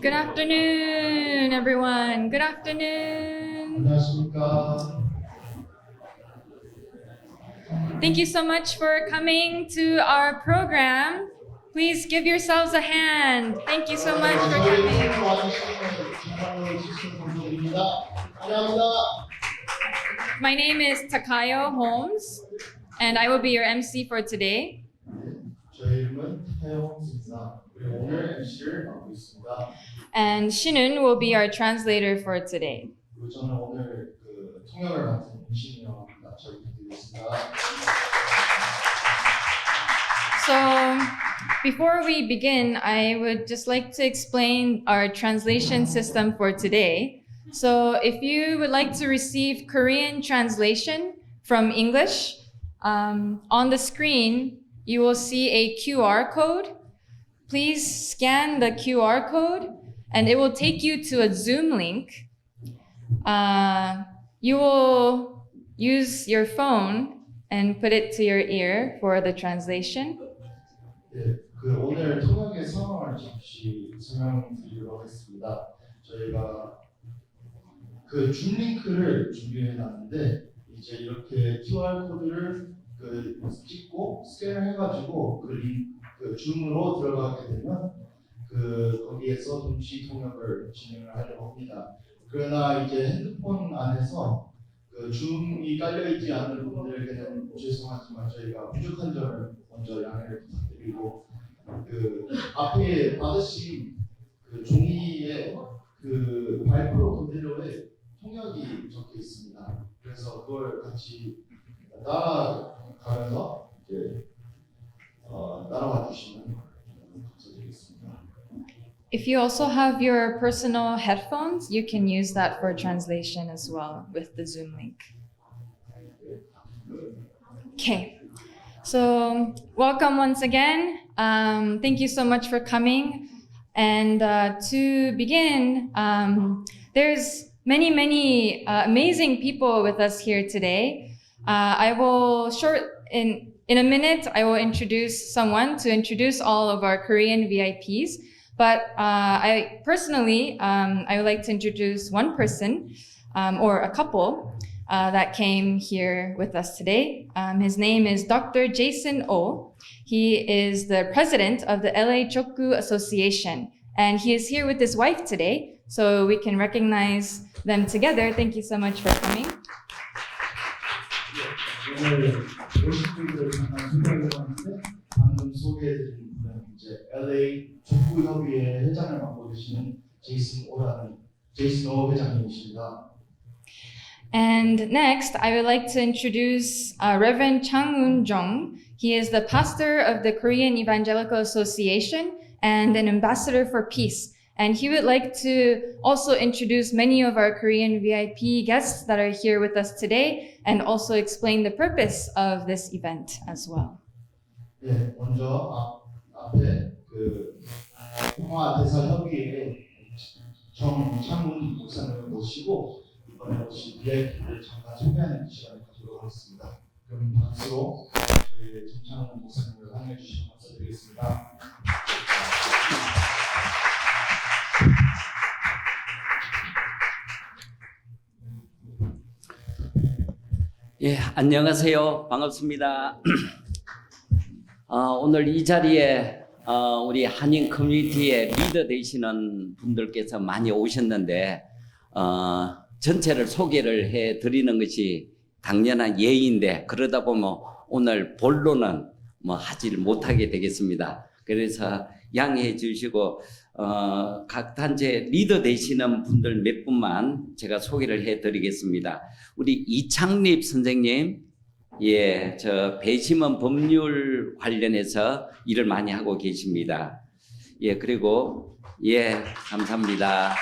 Good afternoon, everyone. Good afternoon. 안녕하십니까. Thank you so much for coming to our program. Please give yourselves a hand. Thank you so much for 저희 coming. 프로그램 와주시는 정말로 주신 감사드립니다. 감사합니다. My name is Takayo Holmes, and I will be your MC for today. 저희 이름은 태영입니다. 그리고 오늘 MC를 맡고 있습니다. And Shinun will be our translator for today. 그리고 저는 오늘 통역을 맡은 임신이라고 합니다. 잘 부탁드리겠습니다. So, before we begin, I would just like to explain our translation system for today. So, if you would like to receive Korean translation from English, on the screen, you will see a QR code. Please scan the QR code, and it will take you to a Zoom link. You will use your phone and put it to your ear for the translation. 네, 오늘 통역의 상황을 잠시 설명드리도록 하겠습니다. 저희가 줌 링크를 준비해 놨는데 이제 이렇게 QR 코드를 찍고 스캔을 해가지고 줌으로 들어가게 되면 거기에서 동시 통역을 진행을 하려고 합니다. 그러나 이제 핸드폰 안에서 줌이 깔려 있지 않은 분들에게는 죄송하지만 저희가 부족한 점을 먼저 양해를 부탁드리고 앞에 받으신 종이에 발표 그대로의 통역이 적혀 있습니다. 그래서 그걸 같이 따라가면서 이제 따라와 주시면 감사드리겠습니다. If you also have your personal headphones, you can use that for translation as well with the Zoom link. Okay, so welcome once again. Thank you so much for coming. And to begin, there's many amazing people with us here today. I will in a minute, I will introduce someone to introduce all of our Korean VIPs. But I personally, I would like to introduce one person or a couple that came here with us today. His name is Dr. Jason Oh. He is the president of the LA Chokgu Association, and he is here with his wife today, so we can recognize them together. Thank you so much for coming. 오늘 오신 분들 잠깐 소개해드렸는데 방금 소개해드린 분은 이제 LA 족구 협의회 회장을 맡고 계시는 제이슨 오 회장님이십니다. And next, I would like to introduce Reverend Chang Jong. He is the pastor of the Korean Evangelical Association and an ambassador for peace. And he would like to also introduce many of our Korean VIP guests that are here with us today and also explain the purpose of this event as well. 네, 먼저 앞에 통화대사협의회 정창훈 목사님을 모시고 이번에 오신 VIP를 잠깐 소개하는 시간을 갖도록 하겠습니다. 그럼 박수로 저희 정창훈 목사님을 환영해 주시면 감사드리겠습니다. 예, 안녕하세요. 반갑습니다. 오늘 이 자리에 우리 한인 커뮤니티의 리더 되시는 분들께서 많이 오셨는데 전체를 소개를 해드리는 것이 당연한 예의인데 그러다 보면 오늘 본론은 하질 못하게 되겠습니다. 그래서 양해해 주시고 각 단체 리더 되시는 분들 몇 분만 제가 소개를 해드리겠습니다. 우리 이창립 선생님, 예, 저 배심원 법률 관련해서 일을 많이 하고 계십니다. 예, 그리고 예, 감사합니다.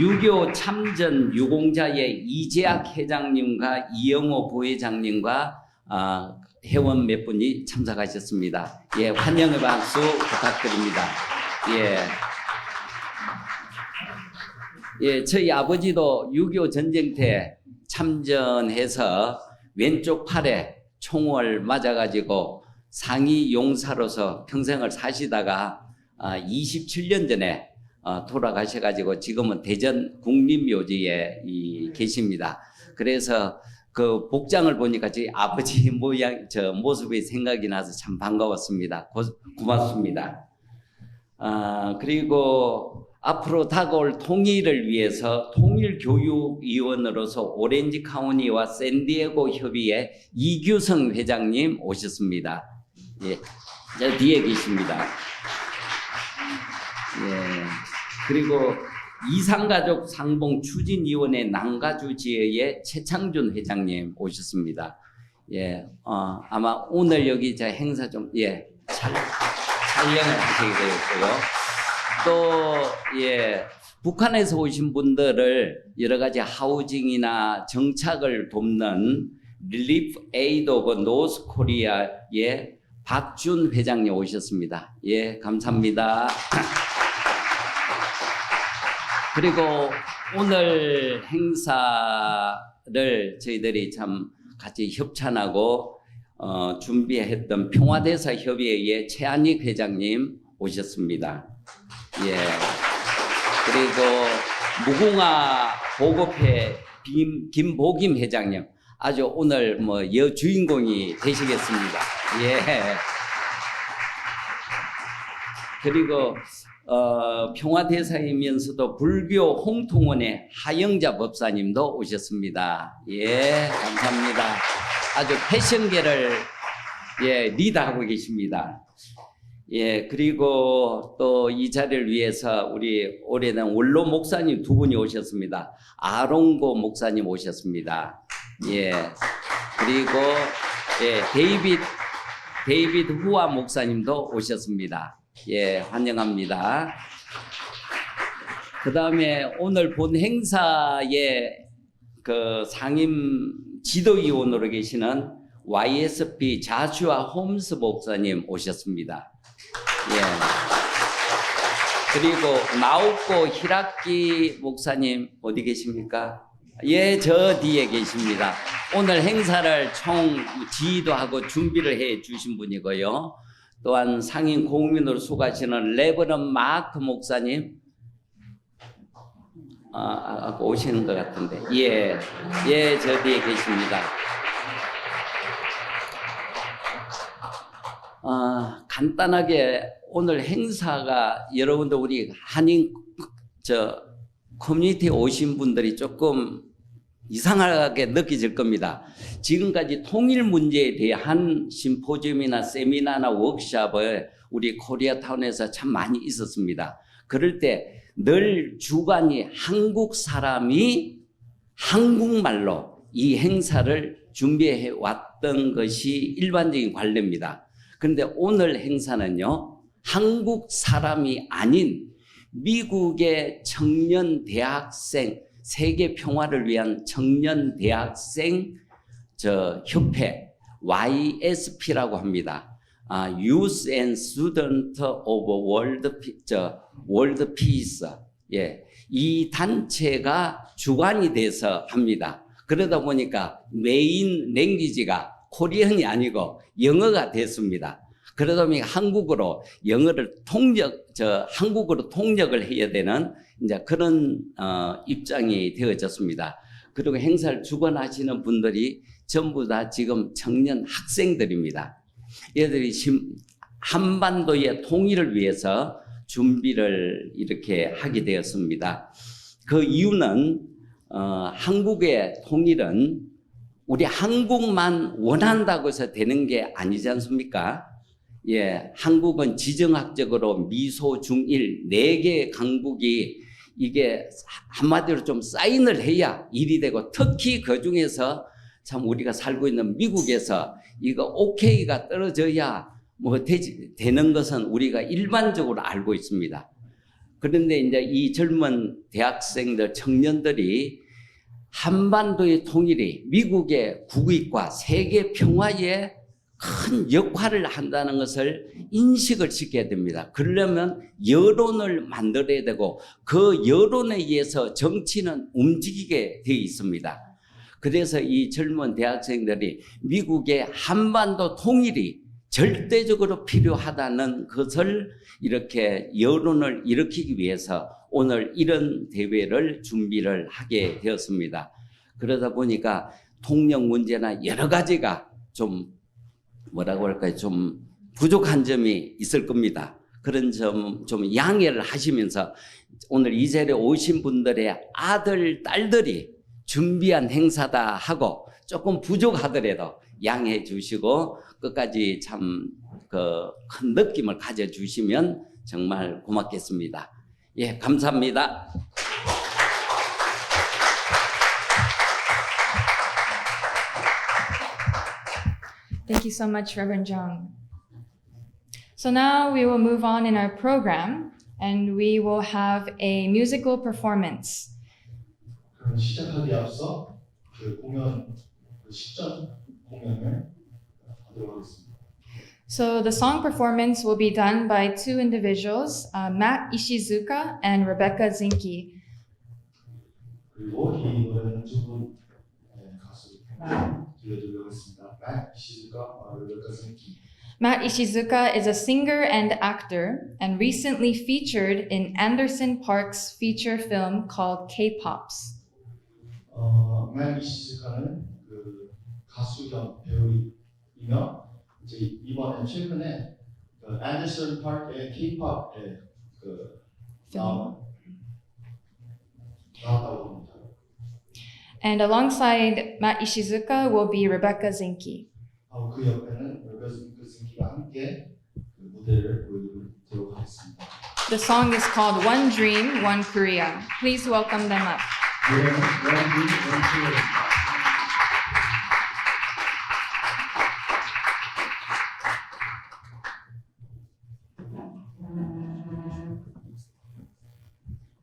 유교 참전 유공자의 이재학 회장님과 이영호 부회장님과 회원 몇 분이 참석하셨습니다. 예, 환영의 박수 부탁드립니다. 예, 저희 아버지도 6.25 전쟁 때 참전해서 왼쪽 팔에 총을 맞아가지고 상위 용사로서 평생을 사시다가 27년 전에 돌아가셔가지고 지금은 대전 국립묘지에 계십니다. 그래서 그 복장을 보니까 저희 아버지 모양, 저 모습이 생각이 나서 참 반가웠습니다. 고맙습니다. 그리고 앞으로 다가올 통일을 위해서 통일교육위원으로서 오렌지 카운티와 샌디에고 협의회 이규성 회장님 오셨습니다. 예, 저 뒤에 계십니다. 예, 그리고 이상가족 상봉 추진위원회 남가주지회의 최창준 회장님 오셨습니다. 예, 아마 오늘 여기 저 행사 좀, 예, 촬영을 하시게 되었고요. 또, 예, 북한에서 오신 분들을 여러 가지 하우징이나 정착을 돕는 릴리프 에이드 오브 노스 코리아의 박준 회장님 오셨습니다. 예, 감사합니다. 그리고 오늘 행사를 저희들이 참 같이 협찬하고 준비했던 평화대사 협의회의 최한익 회장님 오셨습니다. 예. 그리고 무궁화 보급회 김보김 회장님 아주 오늘 뭐 여주인공이 되시겠습니다. 예. 그리고 평화대사이면서도 불교 홍통원의 하영자 법사님도 오셨습니다. 예, 감사합니다. 아주 패션계를 예, 리드하고 계십니다. 예, 그리고 또 이 자리를 위해서 우리 오래된 원로 목사님 두 분이 오셨습니다. 아롱고 목사님 오셨습니다. 예, 그리고 예, 데이비드 후아 목사님도 오셨습니다. 예, 환영합니다. 그 다음에 오늘 본 행사에 그 상임 지도위원으로 계시는 YSP 자슈아 홈스 목사님 오셨습니다. 예. 그리고 나우코 히라키 목사님 어디 계십니까? 예, 저 뒤에 계십니다. 오늘 행사를 총 지휘도 하고 준비를 해 주신 분이고요. 또한 상임 공민으로 수고하시는 레버넌 마크 목사님 오시는 것 같은데 예, 저 뒤에 계십니다. 간단하게 오늘 행사가 여러분들 우리 한인 커뮤니티에 오신 분들이 조금 이상하게 느껴질 겁니다. 지금까지 통일 문제에 대한 심포지움이나 세미나나 워크숍을 우리 코리아타운에서 참 많이 있었습니다. 그럴 때 늘 주관이 한국 사람이 한국말로 이 행사를 준비해 왔던 것이 일반적인 관례입니다. 그런데 오늘 행사는요, 한국 사람이 아닌 미국의 청년 대학생, 세계 평화를 위한 청년 대학생 협회 YSP라고 합니다. Youth and Student of World Peace. 예, 이 단체가 주관이 돼서 합니다. 그러다 보니까 메인 랭귀지가 코리안이 아니고 영어가 됐습니다. 그러다 보니 한국어로 영어를 한국어로 통역을 해야 되는 이제 그런 입장이 되어졌습니다. 그리고 행사를 주관하시는 분들이 전부 다 지금 청년 학생들입니다. 얘들이 한반도의 통일을 위해서 준비를 이렇게 하게 되었습니다. 그 이유는 한국의 통일은 우리 한국만 원한다고 해서 되는 게 아니지 않습니까? 예, 한국은 지정학적으로 미소 중일 4개의 강국이 이게 한마디로 좀 사인을 해야 일이 되고, 특히 그 중에서 참 우리가 살고 있는 미국에서 이거 오케이가 떨어져야 뭐 되는 것은 우리가 일반적으로 알고 있습니다. 그런데 이제 이 젊은 대학생들, 청년들이 한반도의 통일이 미국의 국익과 세계 평화에 큰 역할을 한다는 것을 인식을 시켜야 됩니다. 그러려면 여론을 만들어야 되고, 그 여론에 의해서 정치는 움직이게 되어 있습니다. 그래서 이 젊은 대학생들이 미국의 한반도 통일이 절대적으로 필요하다는 것을 이렇게 여론을 일으키기 위해서 오늘 이런 대회를 준비를 하게 되었습니다. 그러다 보니까 통역 문제나 여러 가지가 좀 뭐라고 할까요? 좀 부족한 점이 있을 겁니다. 그런 점 좀 양해를 하시면서 오늘 이 자리에 오신 분들의 아들, 딸들이 준비한 행사다 하고 조금 부족하더라도 양해해 주시고 끝까지 참 큰 느낌을 가져주시면 정말 고맙겠습니다. 예, 감사합니다. Thank you so much, Reverend Jung. So now we will move on in our program and we will have a musical performance. 그럼 시작하기 앞서 그 공연 식전 공연을 하도록 하겠습니다. So the song performance will be done by two individuals, Matt Ishizuka and Rebecca Zinke. 그리고 이 노래는 두 분 가수 들려드리려고 했습니다. 맷 이시즈카, 레베카 zinke. Matt Ishizuka is a singer and actor and recently featured in Anderson Park's feature film called K-Pops. 맷 이시즈카는 그 가수 겸 배우이며 이제 이번에 최근에 그 앤더슨 파크의 K-팝에 그 나왔다고 합니다. And alongside Matt Ishizuka will be Rebecca Zinke. 그 옆에는 레베카 zinke가 함께 그 무대를 보여드리도록 하겠습니다. The song is called One Dream, One Korea. Please welcome them up. 노래는 One Dream, One Korea입니다.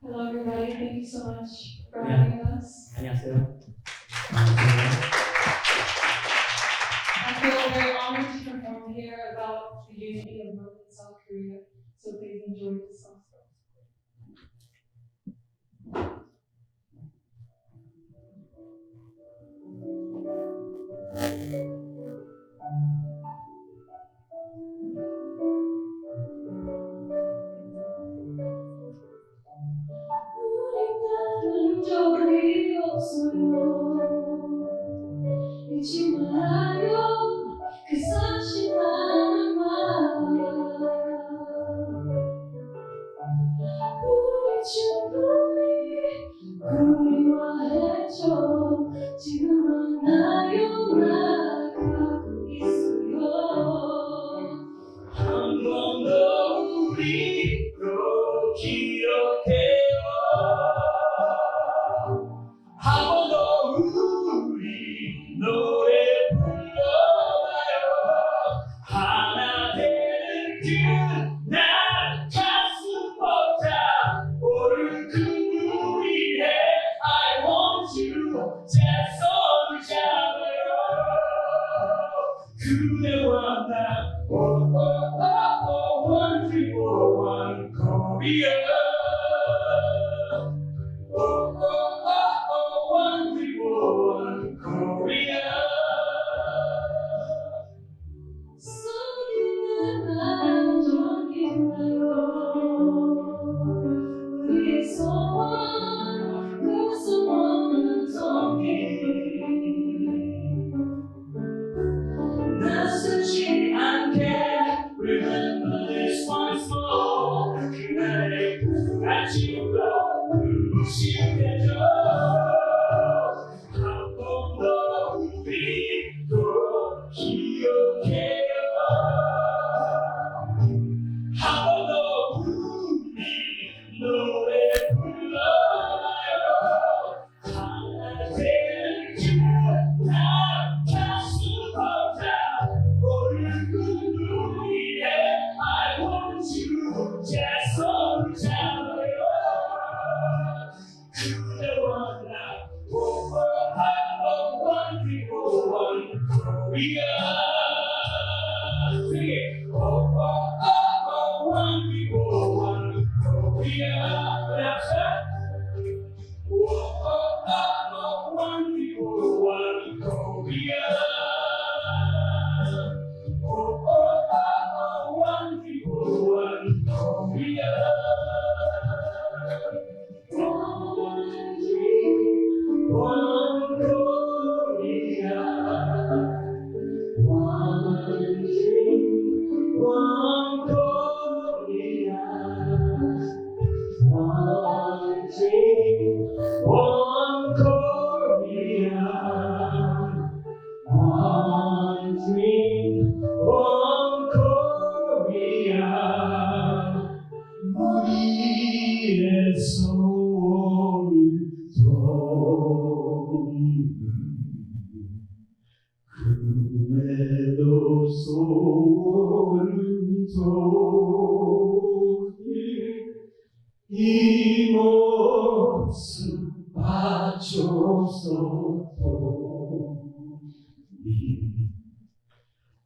Hello, everybody. Thank you so much for having us. 안녕하세요. I feel very honored to perform here about the unity of North and South Korea. So please enjoy this song. 우리 적이 없어요. 잊지 마요 그 사실 하나만. 우리 충분히 그리워했죠. 지금 만나요 나가고 있어요. 한 번 더 우리로 기억해요. 한 번 더 우리 노래 불러봐요. 하나 되는 그날 가슴 벅차 오른 그물 위에 I want you 제 손을 잡아요. 그대와 나 one dream for one Korea. One dream for one Korea. 쏟이는 날 정기나요. 우리의 소원 그 소원은 정기. 나서지 않게 Remember this once more. 그날의 one Korea, one dream, one Korea, one dream, one Korea. 우리의 소원을 그래도 소원을 이 모습 봐줘서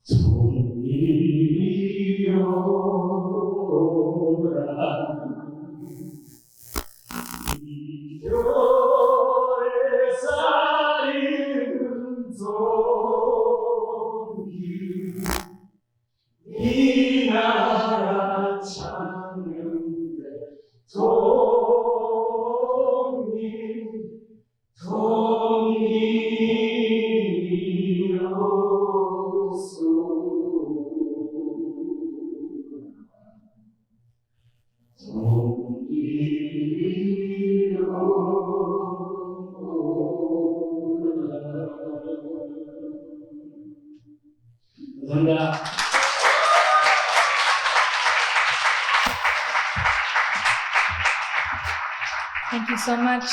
돈이려라 이별의 살인 돈이 이 나라 찾는데 감사합니다. Thank you so much,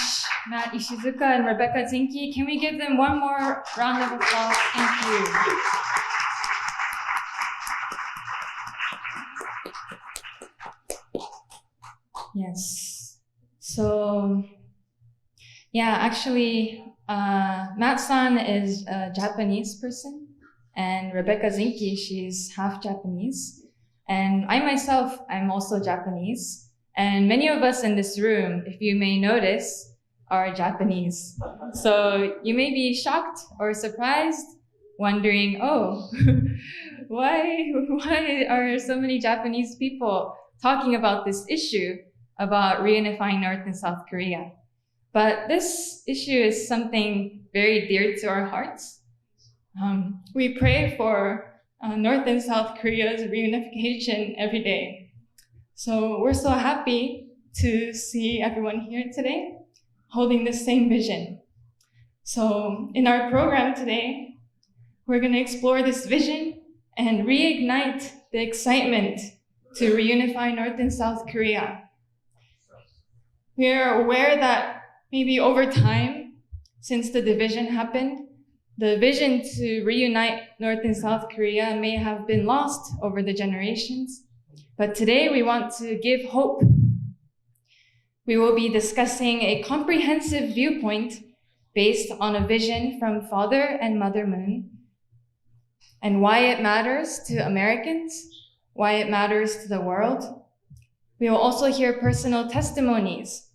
Matt Ishizuka and Rebecca Zinke. Can we give them one more round of applause? Thank you. Yes. So, yeah, actually, Matt-san is a Japanese person, and Rebecca Zinke, she's half Japanese. And I myself, I'm also Japanese. And many of us in this room, if you may notice, are Japanese. So you may be shocked or surprised, wondering, oh, why are so many Japanese people talking about this issue about reunifying North and South Korea? But this issue is something very dear to our hearts. We pray for North and South Korea's reunification every day. So we're so happy to see everyone here today holding the same vision. So in our program today, we're going to explore this vision and reignite the excitement to reunify North and South Korea. We are aware that maybe over time, since the division happened, the vision to reunite North and South Korea may have been lost over the generations. But today we want to give hope. We will be discussing a comprehensive viewpoint based on a vision from Father and Mother Moon and why it matters to Americans, why it matters to the world. We will also hear personal testimonies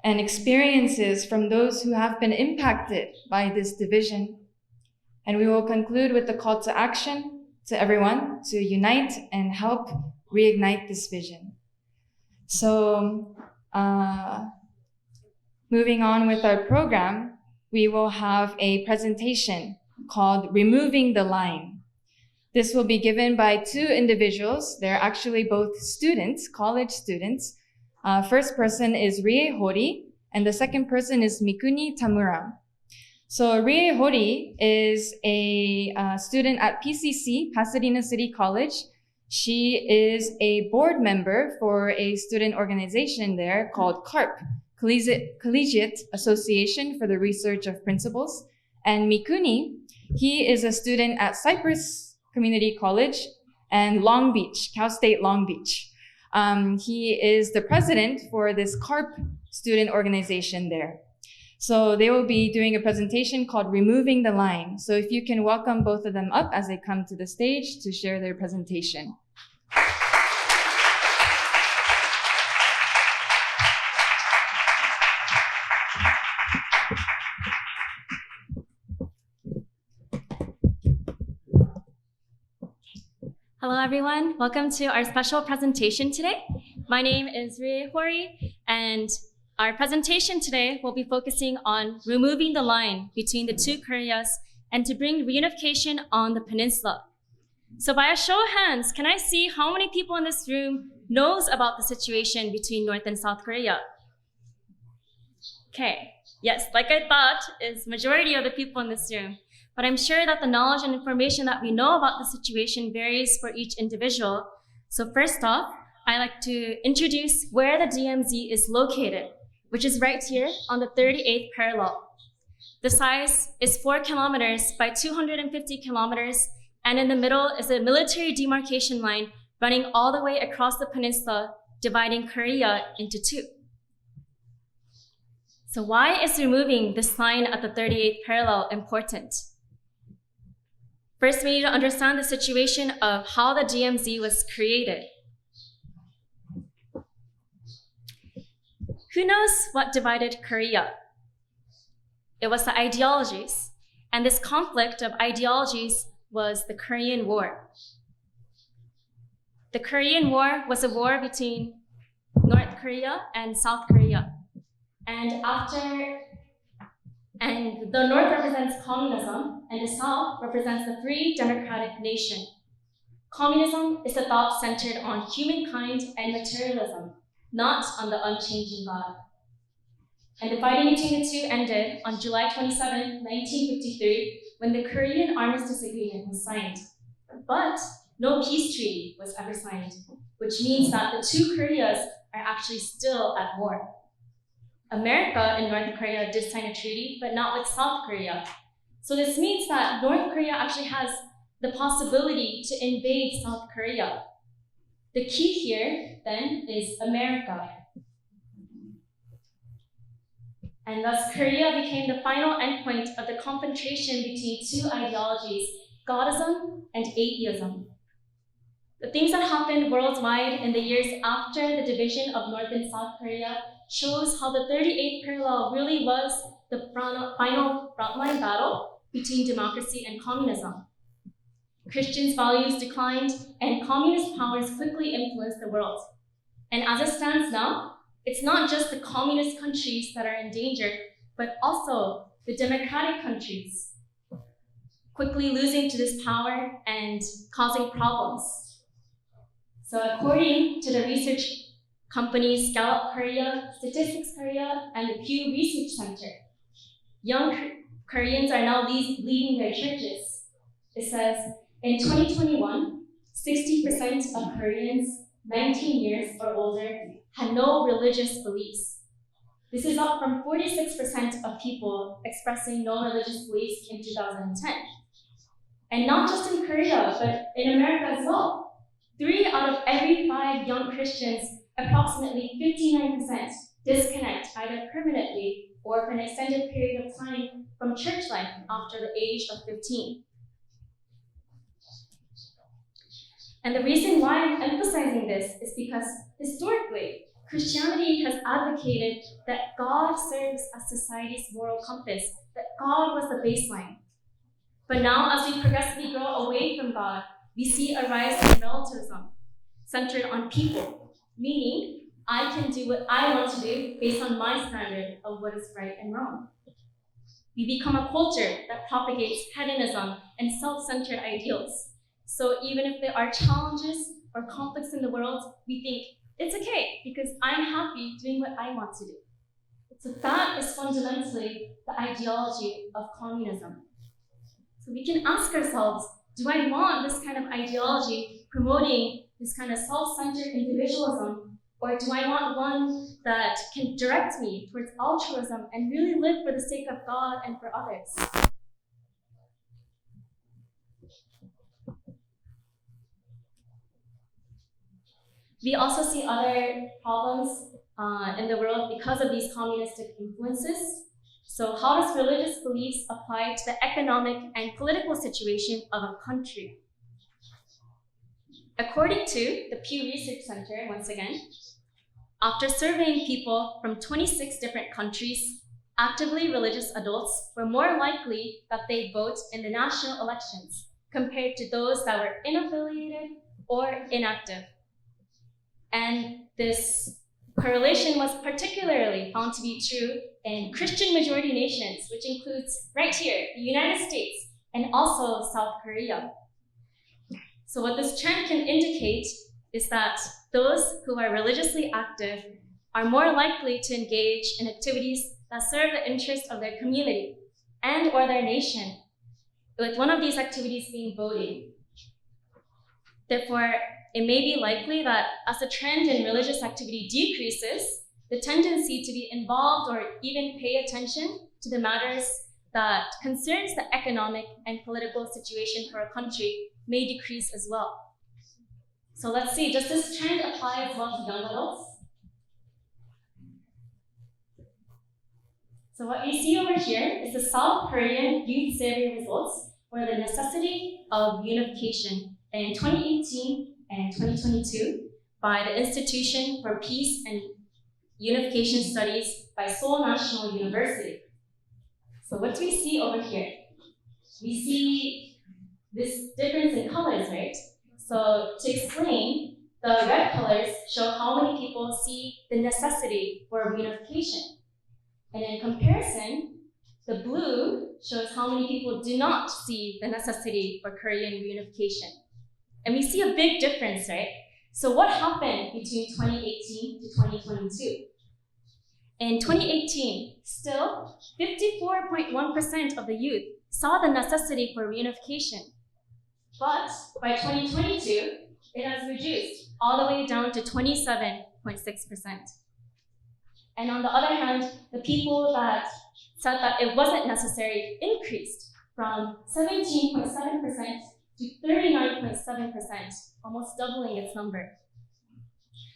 and experiences from those who have been impacted by this division. And we will conclude with the call to action to everyone to unite and help reignite this vision. So, moving on with our program, we will have a presentation called Removing the Line. This will be given by two individuals. They're actually both students, college students. First person is Rie Hori, and the second person is Mikuni Tamura. So Rie Hori is a student at PCC, Pasadena City College. She is a board member for a student organization there called CARP, Collegiate Association for the Research of Principles. And Mikuni, he is a student at Cypress Community College and Long Beach, Cal State Long Beach. He is the president for this CARP student organization there. So they will be doing a presentation called Removing the Line. So if you can welcome both of them up as they come to the stage to share their presentation. Hello, everyone. Welcome to our special presentation today. My name is Rie Hori, and our presentation today will be focusing on removing the line between the two Koreas and to bring reunification on the peninsula. So by a show of hands, can I see how many people in this room knows about the situation between North and South Korea? Okay, yes, like I thought, is majority of the people in this room. But I'm sure that the knowledge and information that we know about the situation varies for each individual. So first off, I like to introduce where the DMZ is located, which is right here on the 38th parallel. The size is 4 kilometers by 250 kilometers, and in the middle is a military demarcation line running all the way across the peninsula, dividing Korea into two. So why is removing this line at the 38th parallel important? First, we need to understand the situation of how the DMZ was created. Who knows what divided Korea? It was the ideologies, and this conflict of ideologies was the Korean War. The Korean War was a war between North Korea and South Korea. And the North represents communism, and the South represents the free democratic nation. Communism is a thought centered on humankind and materialism, not on the unchanging God. And the fighting between the two ended on July 27, 1953, when the Korean Armistice Agreement was signed. But no peace treaty was ever signed, which means that the two Koreas are actually still at war. America and North Korea did sign a treaty, but not with South Korea. So this means that North Korea actually has the possibility to invade South Korea. The key here, then, is America. And thus, Korea became the final endpoint of the confrontation between two ideologies, Godism and atheism. The things that happened worldwide in the years after the division of North and South Korea shows how the 38th parallel really was the final frontline battle between democracy and communism. Christians' values declined, and communist powers quickly influenced the world. And as it stands now, it's not just the communist countries that are in danger, but also the democratic countries, quickly losing to this power and causing problems. So according to the research companies Gallup Korea, Statistics Korea, and the Pew Research Center, young Koreans are now leading their churches. It says, in 2021, 60% of Koreans 19 years or older had no religious beliefs. This is up from 46% of people expressing no religious beliefs in 2010. And not just in Korea, but in America as well. 3 out of every 5 young Christians, approximately 59%, disconnect either permanently or for an extended period of time from church life after the age of 15. And the reason why I'm emphasizing this is because historically, Christianity has advocated that God serves as society's moral compass, that God was the baseline. But now, as we progressively grow away from God, we see a rise in relativism centered on people, meaning I can do what I want to do based on my standard of what is right and wrong. We become a culture that propagates hedonism and self-centered ideals. So even if there are challenges or conflicts in the world, we think it's okay because I'm happy doing what I want to do. So that is fundamentally the ideology of communism. So we can ask ourselves, do I want this kind of ideology promoting this kind of self-centered individualism, or do I want one that can direct me towards altruism and really live for the sake of God and for others? We also see other problems in the world because of these communistic influences. So how does religious beliefs apply to the economic and political situation of a country? According to the Pew Research Center, once again, after surveying people from 26 different countries, actively religious adults were more likely that they'd vote in the national elections compared to those that were unaffiliated or inactive. And this correlation was particularly found to be true in Christian majority nations, which includes right here, the United States, and also South Korea. So what this trend can indicate is that those who are religiously active are more likely to engage in activities that serve the interests of their community and or their nation, with one of these activities being voting. Therefore, it may be likely that as the trend in religious activity decreases, the tendency to be involved or even pay attention to the matters that concerns the economic and political situation for a country may decrease as well. So let's see, does this trend apply as well to young adults? So what you see over here is the South Korean Youth Survey results for the necessity of unification in 2018 and 2022 by the Institution for Peace and Unification Studies by Seoul National University. So what do we see over here? We see this difference in colors, right? So to explain, the red colors show how many people see the necessity for reunification. And in comparison, the blue shows how many people do not see the necessity for Korean reunification. And we see a big difference, right? So what happened between 2018 to 2022? In 2018, still 54.1% of the youth saw the necessity for reunification. But by 2022, it has reduced all the way down to 27.6%. And on the other hand, the people that said that it wasn't necessary increased from 17.7% to 39.7%, almost doubling its number.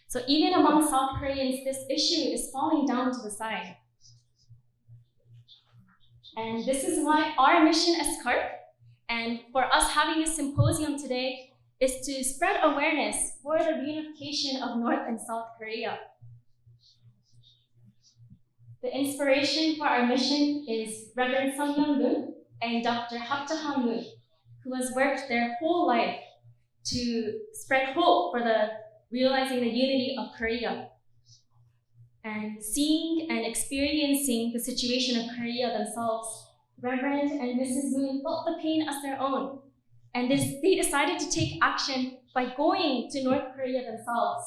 So even among South Koreans, this issue is falling down to the side. And this is why our mission as CARP, and for us having this symposium today, is to spread awareness for the reunification of North and South Korea. The inspiration for our mission is Reverend Sung Young-moon and Dr. Hak Ja-han Moon, who has worked their whole life to spread hope for the realizing the unity of Korea. And seeing and experiencing the situation of Korea themselves, Reverend and Mrs. Moon felt the pain as their own. And they decided to take action by going to North Korea themselves.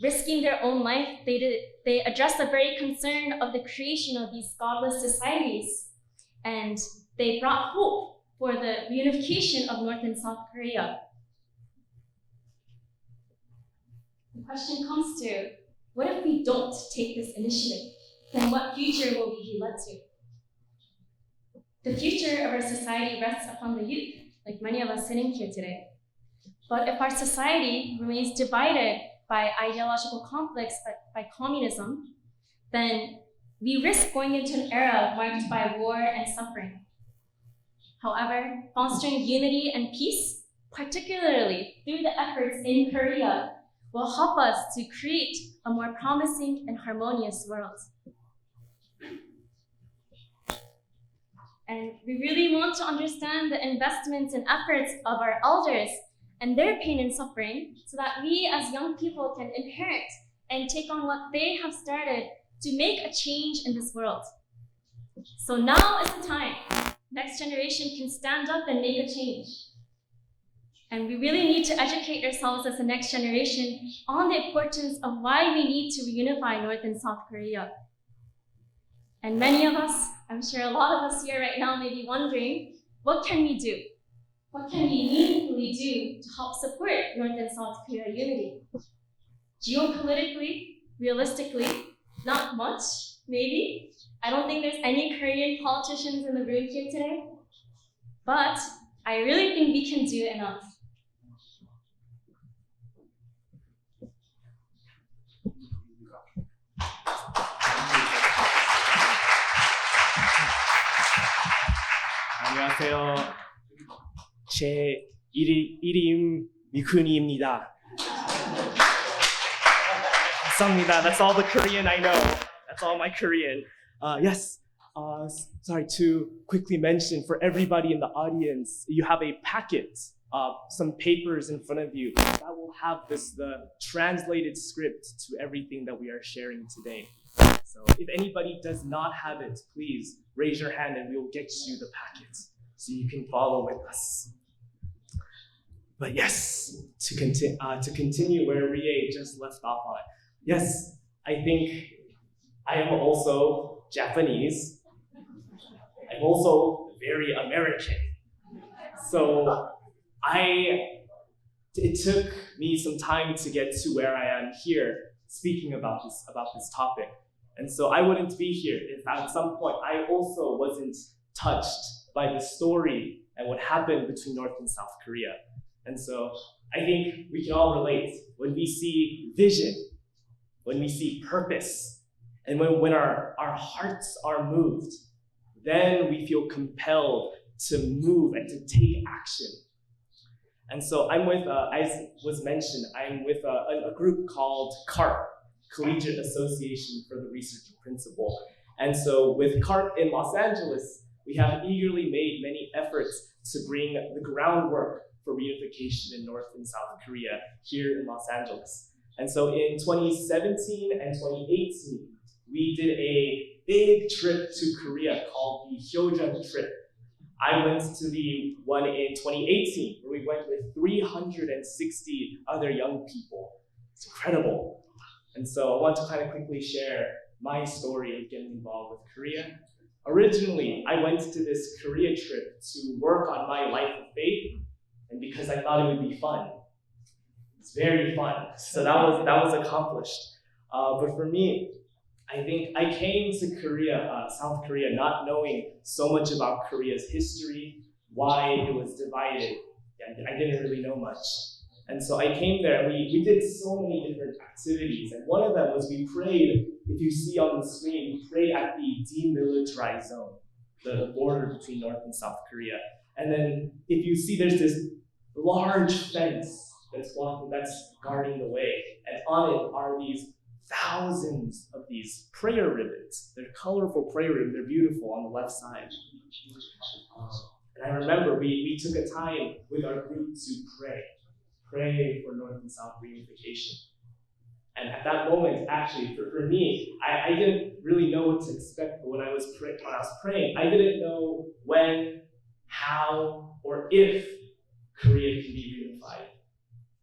Risking their own life, they addressed the very concern of the creation of these godless societies. And they brought hope for the reunification of North and South Korea. The question comes to, what if we don't take this initiative? Then what future will we be led to? The future of our society rests upon the youth, like many of us sitting here today. But if our society remains divided by ideological conflicts, by communism, then we risk going into an era marked by war and suffering. However, fostering unity and peace, particularly through the efforts in Korea, will help us to create a more promising and harmonious world. And we really want to understand the investments and efforts of our elders and their pain and suffering so that we as young people can inherit and take on what they have started to make a change in this world. So now is the time. Next generation can stand up and make a change. And we really need to educate ourselves as the next generation on the importance of why we need to reunify North and South Korea. And many of us, I'm sure a lot of us here right now may be wondering, what can we do? What can we meaningfully do to help support North and South Korea unity? Geopolitically, realistically, not much, maybe. I don't think there's any Korean politicians in the room here today. But I really think we can do enough. 안녕하세요. 제 이름 미쿠니입니다. 감사합니다. That's all the Korean I know. That's all my Korean. Yes. Sorry to quickly mention for everybody in the audience, you have a packet, some papers in front of you that will have the translated script to everything that we are sharing today. So if anybody does not have it, please raise your hand and we will get you the packet so you can follow with us. But yes, to continue where Rie just left off on. Yes, I think I am also Japanese. I'm also very American. So it took me some time to get to where I am here, speaking about this topic. And so I wouldn't be here if at some point I also wasn't touched by the story and what happened between North and South Korea. And so I think we can all relate when we see vision, when we see purpose, and when our hearts are moved, then we feel compelled to move and to take action. And so I'm with, as was mentioned, I'm with a group called CARP, Collegiate Association for the Research Principle. And so with CARP in Los Angeles, we have eagerly made many efforts to bring the groundwork for reunification in North and South Korea here in Los Angeles. And so in 2017 and 2018, we did a big trip to Korea called the Hyojeon trip. I went to the one in 2018, where we went with 360 other young people. It's incredible. And so I want to kind of quickly share my story of getting involved with Korea. Originally, I went to this Korea trip to work on my life of faith, and because I thought it would be fun. It's very fun. So that was accomplished. But for me, I think I came to Korea, South Korea, not knowing so much about Korea's history, why it was divided. I didn't really know much. And so I came there, and we did so many different activities. And one of them was we prayed, if you see on the screen, we prayed at the demilitarized zone, the border between North and South Korea. And then if you see, there's this large fence that's guarding the way. And on it are these thousands of these prayer ribbons. They're colorful prayer ribbons. They're beautiful on the left side. And I remember we took a time with our group to pray for North and South reunification. And at that moment, actually, for me, I didn't really know what to expect. But when I was praying, I didn't know when, how, or if Korea can be reunified.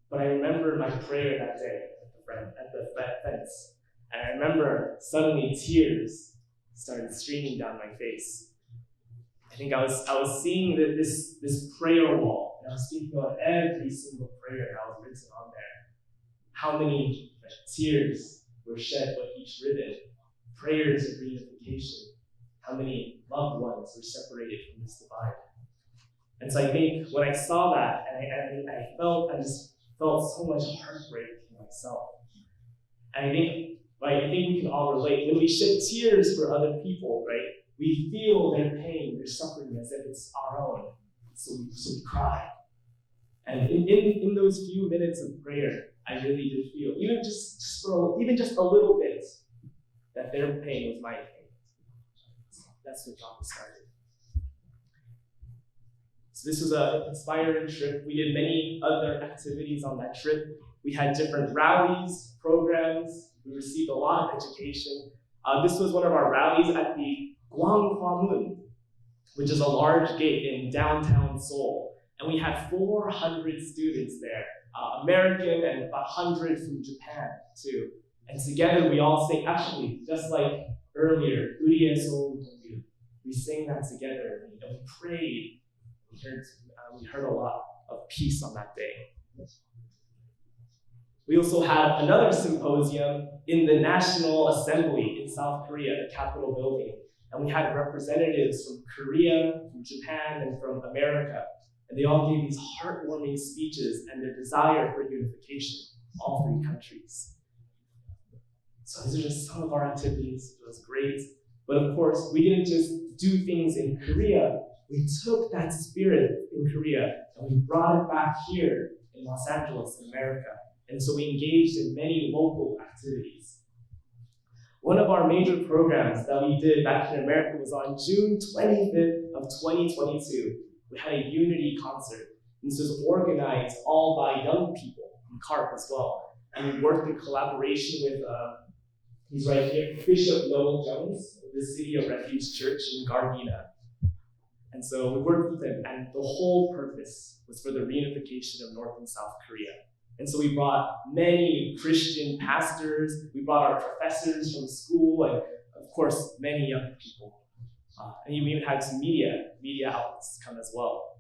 But I remember my prayer that day at the fence. And I remember suddenly tears started streaming down my face. I think I was seeing this prayer wall, and I was thinking about every single prayer that was written on there. How many tears were shed with each ribbon, prayers of reunification, how many loved ones were separated from this divide. And so I think when I saw that, and I just felt so much heartbreak in myself. And I think we can all relate. When we shed tears for other people, right, we feel their pain, their suffering as if it's our own. So we cry. And in those few minutes of prayer, I really did feel, even just a little bit, that their pain was my pain. That's what got me started. So this was an inspiring trip. We did many other activities on that trip. We had different rallies, programs. We received a lot of education. This was one of our rallies at the Gwanghwamun, which is a large gate in downtown Seoul. And we had 400 students there, American and about 100 from Japan too. And together we all sang, actually, just like earlier, Uriye Seoul, we sang that together and we prayed. We heard a lot of peace on that day. We also had another symposium in the National Assembly in South Korea, the Capitol building. And we had representatives from Korea, from Japan, and from America. And they all gave these heartwarming speeches and their desire for unification, all three countries. So these are just some of our activities. It was great. But of course, we didn't just do things in Korea. We took that spirit in Korea and we brought it back here in Los Angeles, in America. And so we engaged in many local activities. One of our major programs that we did back in America was on June 25th of 2022. We had a unity concert. This was organized all by young people from CARP as well. And we worked in collaboration with, he's right here, Bishop Noel Jones of the City of Refuge Church in Gardena. And so we worked with them, and the whole purpose was for the reunification of North and South Korea. And so we brought many Christian pastors, we brought our professors from school, and of course, many young people. And we even had some media outlets come as well.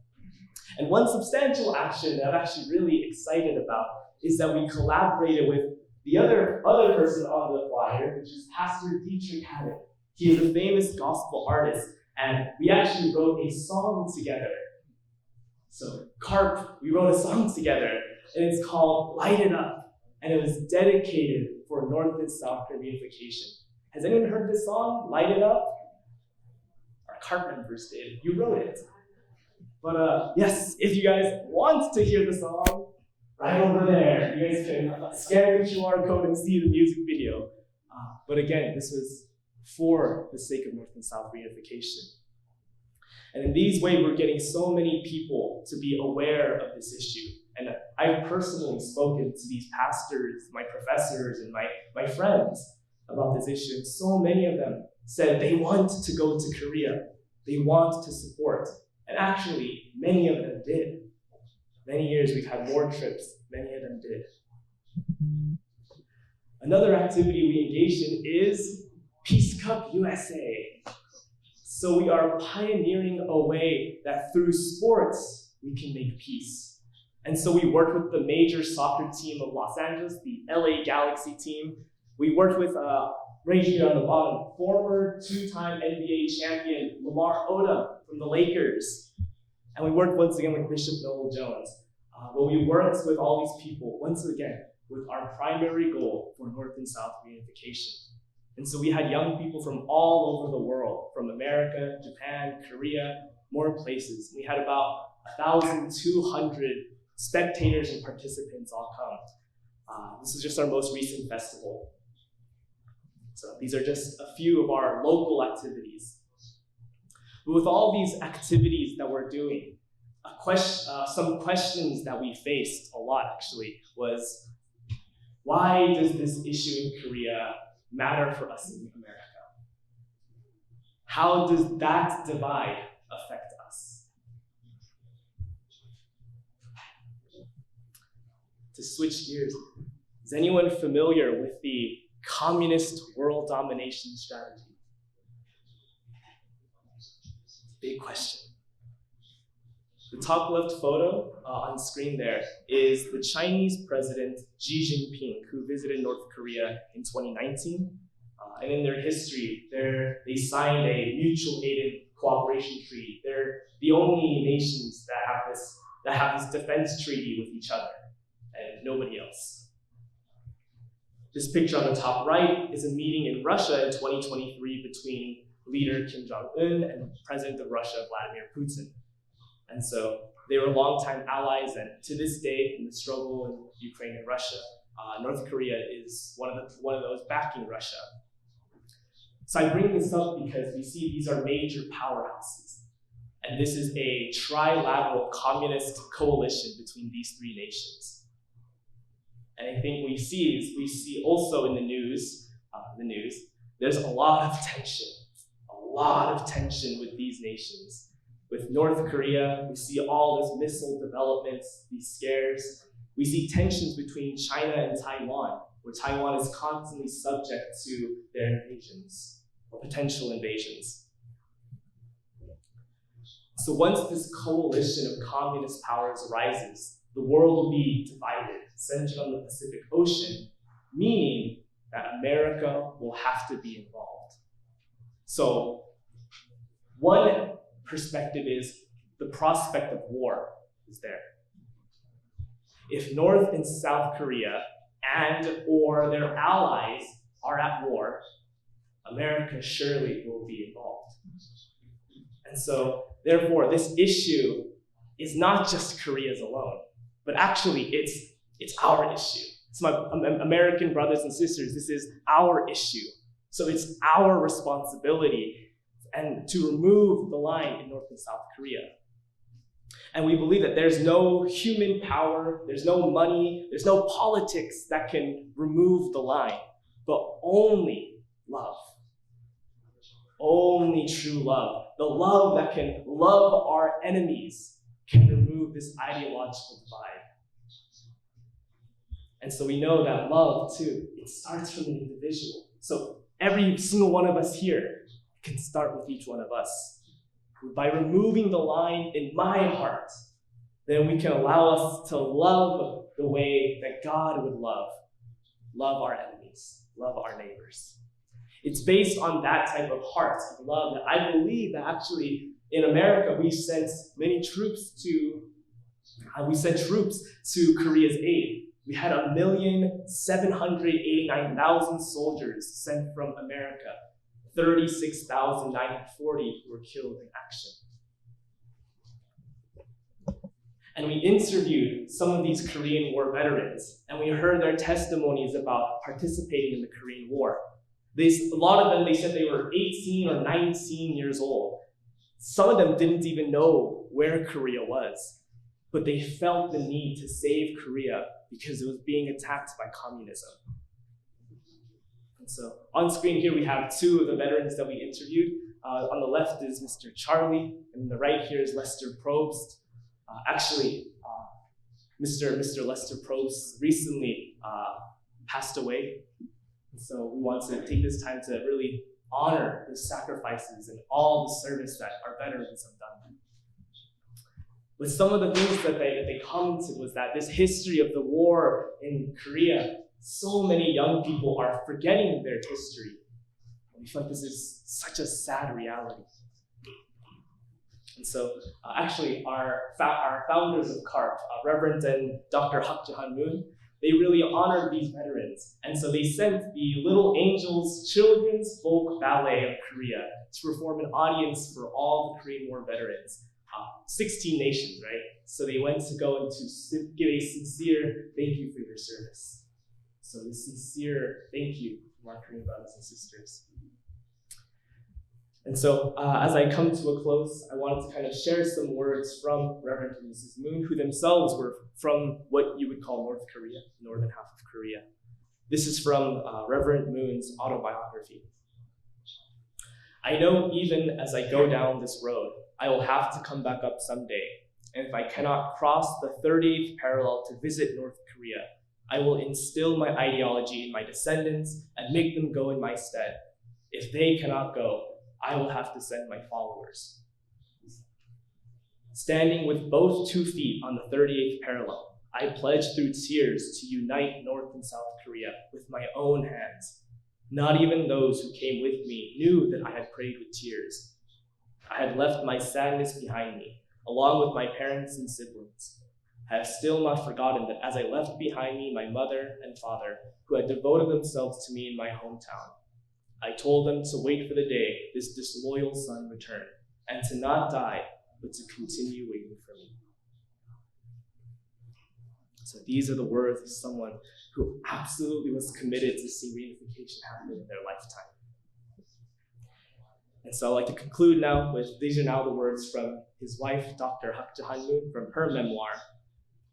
And one substantial action that I'm actually really excited about is that we collaborated with the other person on the flyer, which is Pastor Dietrich Haddon. He is a famous gospel artist, and we actually wrote a song together. So, Carp, we wrote a song together, and it's called Light It Up, and it was dedicated for North and South Korea reunification. Has anyone heard this song, Light It Up? Our Carp members did. You wrote it. But yes, if you guys want to hear the song, right over there, you guys can scan the QR code and see the music video. But again, this was for the sake of North and South reunification. And in these ways, we're getting so many people to be aware of this issue. And I've personally spoken to these pastors, my professors, and my friends about this issue. And so many of them said they want to go to Korea. They want to support. And actually, many of them did. Many years we've had more trips, many of them did. Another activity we engaged in is Peace Cup USA. So we are pioneering a way that through sports, we can make peace. And so we worked with the major soccer team of Los Angeles, the LA Galaxy team. We worked with, right here on the bottom, former two-time NBA champion Lamar Odom from the Lakers. And we worked once again with Bishop Noel Jones. But we worked with all these people, once again, with our primary goal for North and South reunification. And so we had young people from all over the world, from America, Japan, Korea, more places. We had about 1,200 spectators and participants all come. This is just our most recent festival. So these are just a few of our local activities. But with all these activities that we're doing, some questions that we faced a lot actually was, why does this issue in Korea matter for us in America? How does that divide affect us? To switch gears, is anyone familiar with the communist world domination strategy? Big question. The top left photo on screen there is the Chinese president Xi Jinping, who visited North Korea in 2019. And in their history, they signed a mutual aid and cooperation treaty. They're the only nations that have this defense treaty with each other, and nobody else. This picture on the top right is a meeting in Russia in 2023 between leader Kim Jong-un and President of Russia, Vladimir Putin. And so they were longtime allies, and to this day, in the struggle in Ukraine and Russia, North Korea is one of those backing Russia. So I bring this up because we see these are major powerhouses, and this is a trilateral communist coalition between these three nations. And I think we see also in the news, there's a lot of tension with these nations. With North Korea, we see all this missile developments, these scares. We see tensions between China and Taiwan, where Taiwan is constantly subject to their invasions, or potential invasions. So once this coalition of communist powers rises, the world will be divided, centered on the Pacific Ocean, meaning that America will have to be involved. So one perspective is the prospect of war is there. If North and South Korea and or their allies are at war, America surely will be involved. And so, therefore, this issue is not just Korea's alone, but actually it's our issue. It's my American brothers and sisters, this is our issue. So it's our responsibility and to remove the line in North and South Korea. And we believe that there's no human power, there's no money, there's no politics that can remove the line, but only love. Only true love, the love that can love our enemies, can remove this ideological divide. And so we know that love, too, it starts from an individual. So every single one of us here can start with each one of us. By removing the line in my heart, then we can allow us to love the way that God would love. Love our enemies, love our neighbors. It's based on that type of heart of love that I believe that actually in America we sent troops to Korea's aid. We had 1,789,000 soldiers sent from America, 36,940 who were killed in action. And we interviewed some of these Korean War veterans, and we heard their testimonies about participating in the Korean War. A lot of them, they said they were 18 or 19 years old. Some of them didn't even know where Korea was, but they felt the need to save Korea because it was being attacked by communism. And so on screen here, we have two of the veterans that we interviewed. On the left is Mr. Charlie, and on the right here is Lester Probst. Mr. Lester Probst recently passed away. And so we want to take this time to really honor the sacrifices and all the service that our veterans have done. But some of the things that they commented was that this history of the war in Korea, so many young people are forgetting their history. We feel like this is such a sad reality. And so actually our founders of CARP, Reverend and Dr. Hak Jahan Moon, they really honored these veterans. And so they sent the Little Angels Children's Folk Ballet of Korea to perform an audience for all the Korean War veterans. 16 nations, right? So they went to go and to give a sincere thank you for your service. So this sincere thank you from our Korean brothers and sisters. And so as I come to a close, I wanted to kind of share some words from Reverend and Mrs. Moon, who themselves were from what you would call North Korea, the northern half of Korea. This is from Reverend Moon's autobiography. I know even as I go down this road, I will have to come back up someday. And if I cannot cross the 38th parallel to visit North Korea, I will instill my ideology in my descendants and make them go in my stead. If they cannot go, I will have to send my followers. Standing with both 2 feet on the 38th parallel, I pledge through tears to unite North and South Korea with my own hands. Not even those who came with me knew that I had prayed with tears. I had left my sadness behind me, along with my parents and siblings. I have still not forgotten that as I left behind me my mother and father, who had devoted themselves to me in my hometown, I told them to wait for the day this disloyal son returned, and to not die, but to continue waiting for me. So these are the words of someone who absolutely was committed to see reunification happen in their lifetime. And so I'd like to conclude now with, these are now the words from his wife, Dr. Hak Jahan Moon, from her memoir.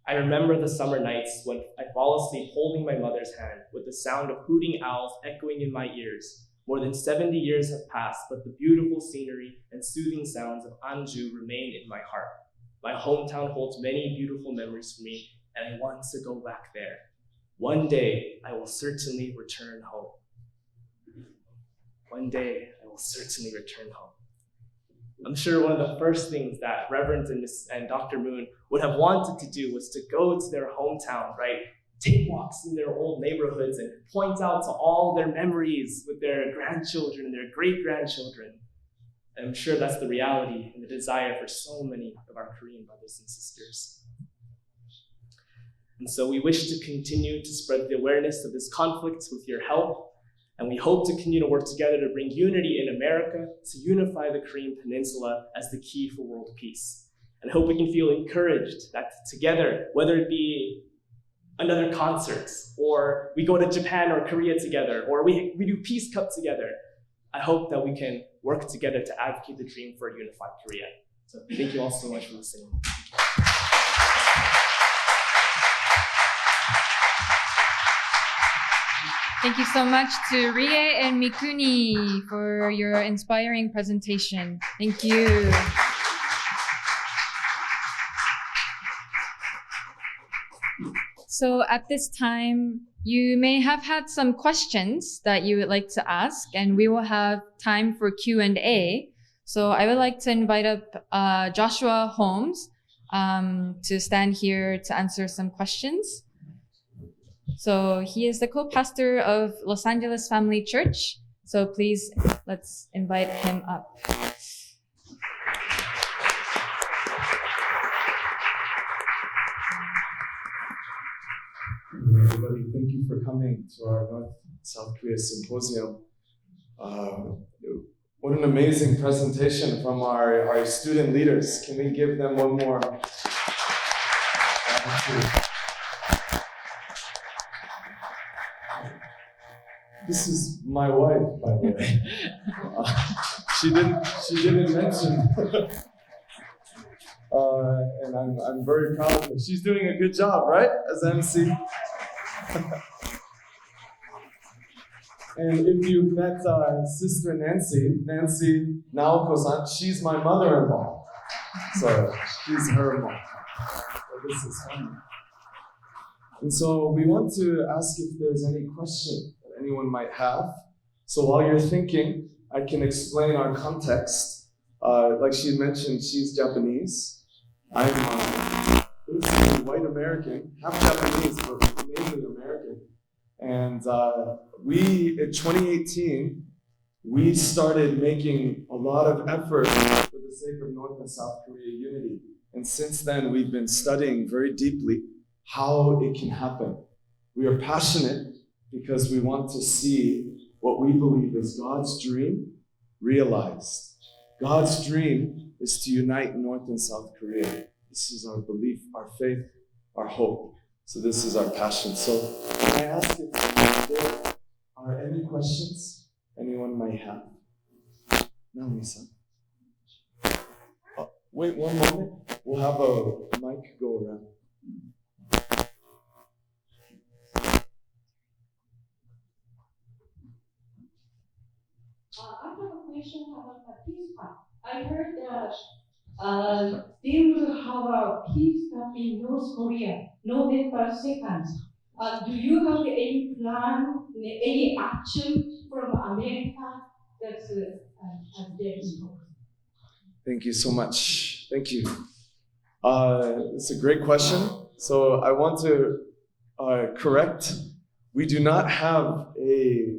I remember the summer nights when I fall asleep holding my mother's hand with the sound of hooting owls echoing in my ears. More than 70 years have passed, but the beautiful scenery and soothing sounds of Anju remain in my heart. My hometown holds many beautiful memories for me, and I want to go back there. One day, I will certainly return home. One day, I will certainly return home. I'm sure one of the first things that Reverend and Dr. Moon would have wanted to do was to go to their hometown, right? Take walks in their old neighborhoods and point out to all their memories with their grandchildren and their great-grandchildren. And I'm sure that's the reality and the desire for so many of our Korean brothers and sisters. And so we wish to continue to spread the awareness of this conflict with your help. And we hope to continue to work together to bring unity in America, to unify the Korean Peninsula as the key for world peace. And I hope we can feel encouraged that together, whether it be another concert, or we go to Japan or Korea together, or we do Peace Cup together, I hope that we can work together to advocate the dream for a unified Korea. So thank you all so much for listening. Thank you so much to Rie and Mikuni for your inspiring presentation. Thank you. So at this time, you may have had some questions that you would like to ask, and we will have time for Q&A. So I would like to invite up Joshua Holmes to stand here to answer some questions. So he is the co-pastor of Los Angeles Family Church. So please, let's invite him up. Everybody, thank you for coming to our North-South Korea Symposium. What an amazing presentation from our student leaders. Can we give them one more? This is my wife, by the way. She didn't mention. And I'm very proud of her. She's doing a good job, right, as MC? And if you've met Sister Nancy Naoko-san, she's my mother-in-law. So she's her mom. So this is fun. And so we want to ask if there's any question that anyone might have. So while you're thinking, I can explain our context. Like she mentioned, she's Japanese. I'm basically white American, half Japanese, but mainly American. And in 2018, we started making a lot of effort for the sake of North and South Korea unity. And since then, we've been studying very deeply how it can happen. We are passionate because we want to see what we believe is God's dream realized. God's dream is to unite North and South Korea. This is our belief, our faith, our hope. So this is our passion. So I ask if there are any questions anyone might have. Naomi-san. Wait one moment. We'll have a mic go around. I have a question about the peace cup. I heard that they will have a peace cup in North Korea, November 2nd. Do you have any plan, any action from America that's there? Thank you so much. Thank you. It's a great question. So I want to correct. We do not have a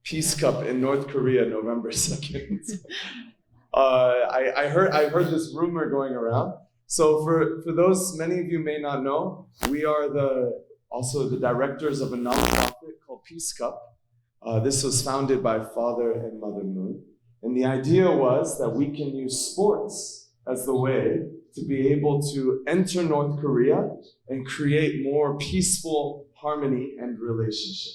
Peace Cup in North Korea November 2nd. I heard this rumor going around. So for those, many of you may not know, we are also the directors of a nonprofit called Peace Cup. This was founded by Father and Mother Moon. And the idea was that we can use sports as the way to be able to enter North Korea and create more peaceful harmony and relationship.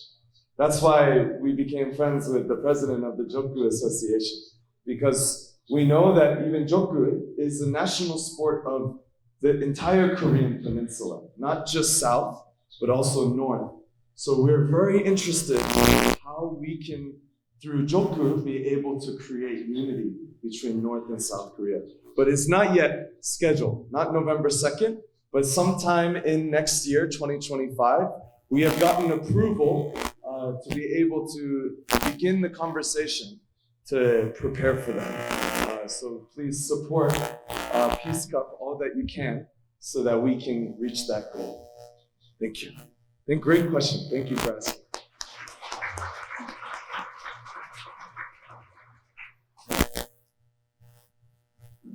That's why we became friends with the president of the Jokgu Association, because we know that even Jokgu is a national sport of the entire Korean peninsula, not just south, but also north. So we're very interested in how we can, through Jokgu, be able to create unity between North and South Korea. But it's not yet scheduled, not November 2nd, but sometime in next year, 2025, we have gotten approval to be able to begin the conversation to prepare for that. So please support Peace Cup all that you can so that we can reach that goal. Thank you. Great question. Thank you for asking.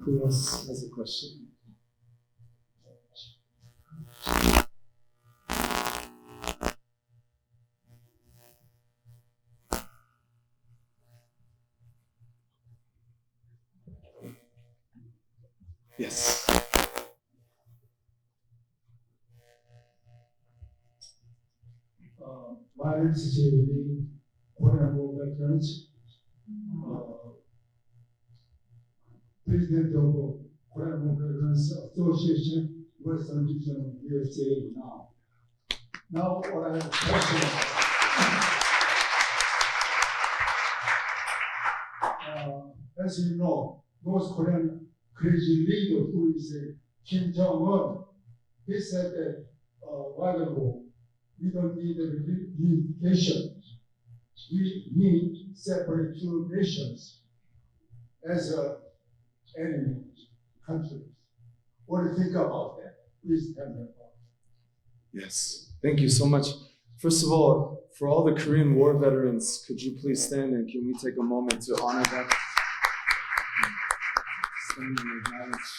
Who else has a question? Yes. Violence Security, Korean War Veterans, President of Korean War Veterans Association, Western Region of USA now. Now, what I have a question. as you know, North Korean crazy leader who is Kim Jong-un, he said that a while ago, we don't need a unification. We need separate two nations as enemy countries. What do you think about that? Please tell me about it. Yes, thank you so much. First of all, for all the Korean War veterans, could you please stand and can we take a moment to honor them? Stand and acknowledge.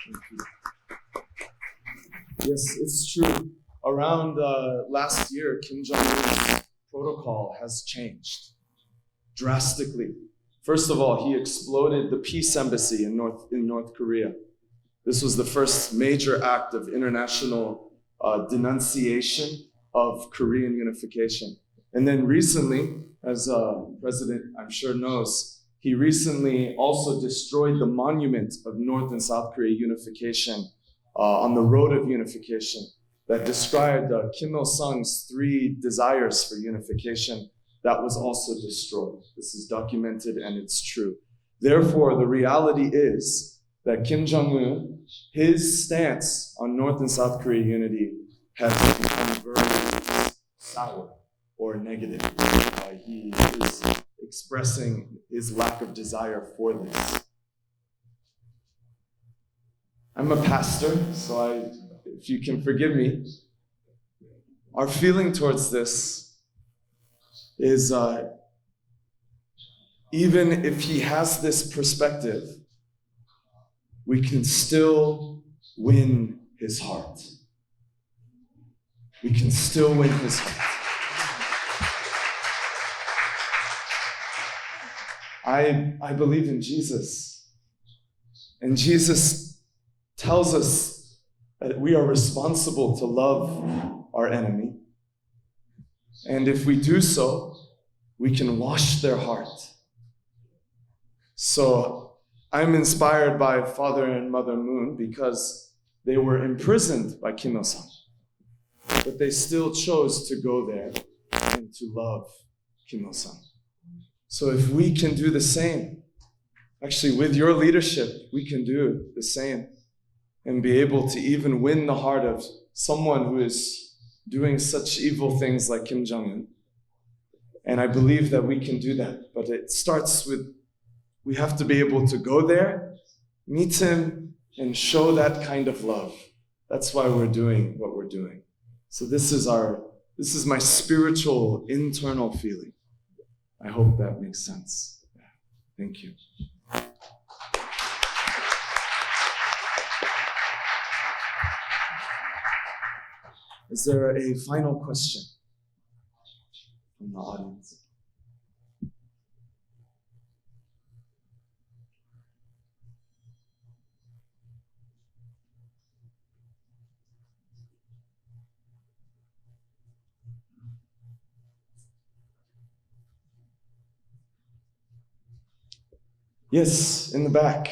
Thank you. Yes, it's true. Around last year, Kim Jong-un's protocol has changed drastically. First of all, he exploded the peace embassy in North Korea. This was the first major act of international denunciation of Korean unification. And then recently, as President I'm sure knows, he recently also destroyed the monument of North and South Korea unification on the road of unification that described Kim Il-sung's 3 desires for unification. That was also destroyed. This is documented and it's true. Therefore, the reality is that Kim Jong-un, his stance on North and South Korea unity has become very sour or negative. He is expressing his lack of desire for this. I'm a pastor, so if you can forgive me, our feeling towards this is even if he has this perspective, we can still win his heart. We can still win his heart. I believe in Jesus. And Jesus tells us that we are responsible to love our enemy. And if we do so, we can wash their heart. So I'm inspired by Father and Mother Moon because they were imprisoned by Kim Il-sung. But they still chose to go there and to love Kim Il-sung. So if we can do the same, actually with your leadership, we can do the same and be able to even win the heart of someone who is doing such evil things like Kim Jong-un. And I believe that we can do that. But it starts with, we have to be able to go there, meet him, and show that kind of love. That's why we're doing what we're doing. So this is my spiritual internal feeling. I hope that makes sense. Thank you. Is there a final question from the audience? Yes, in the back.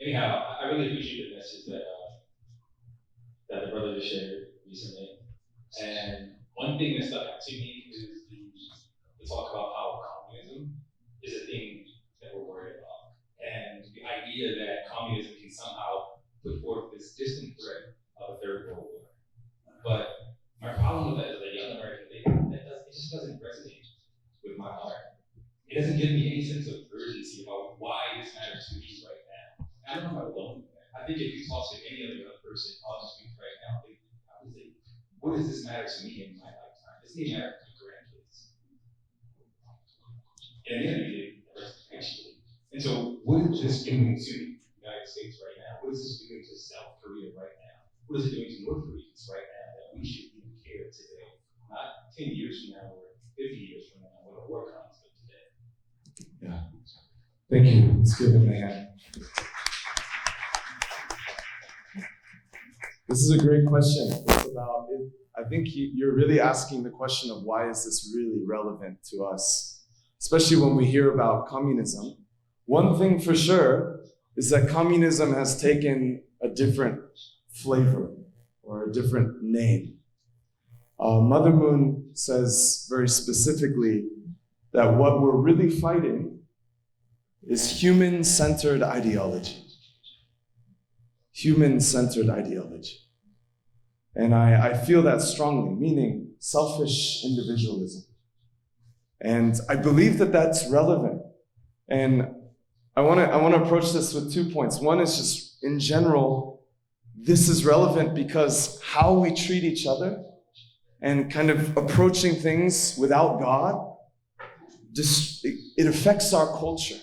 Anyhow, I really appreciate the message that the brother just shared recently. And one thing that stuck out to me is the talk about how communism is a thing that we're worried about. And the idea that communism can somehow put forth this distant threat of a third world war. But my problem with that as a young American thinker, it just doesn't resonate with my heart. It doesn't give me any sense of urgency about why this matters to me right now. I don't know if I'm alone with that. I think if you talk to any other young person on the street right now, I would say, what does this matter to me in my lifetime? This may matter to my grandkids. And then actually. And so what is this doing to the United States right now? What is this doing to South Korea right now? What is it doing to North Koreans right now that we should even care today? Not 10 years from now or 50 years from now when a war comes, but today. Yeah. Thank you. Let's give him a hand. This is a great question. It's about, I think you're really asking the question of why is this really relevant to us, especially when we hear about communism. One thing for sure is that communism has taken a different flavor or a different name. Mother Moon says very specifically that what we're really fighting is human-centered ideology. Human-centered ideology. And I feel that strongly, meaning selfish individualism. And I believe that that's relevant. And I want to approach this with 2 points. One is just, in general, this is relevant because how we treat each other and kind of approaching things without God, it affects our culture.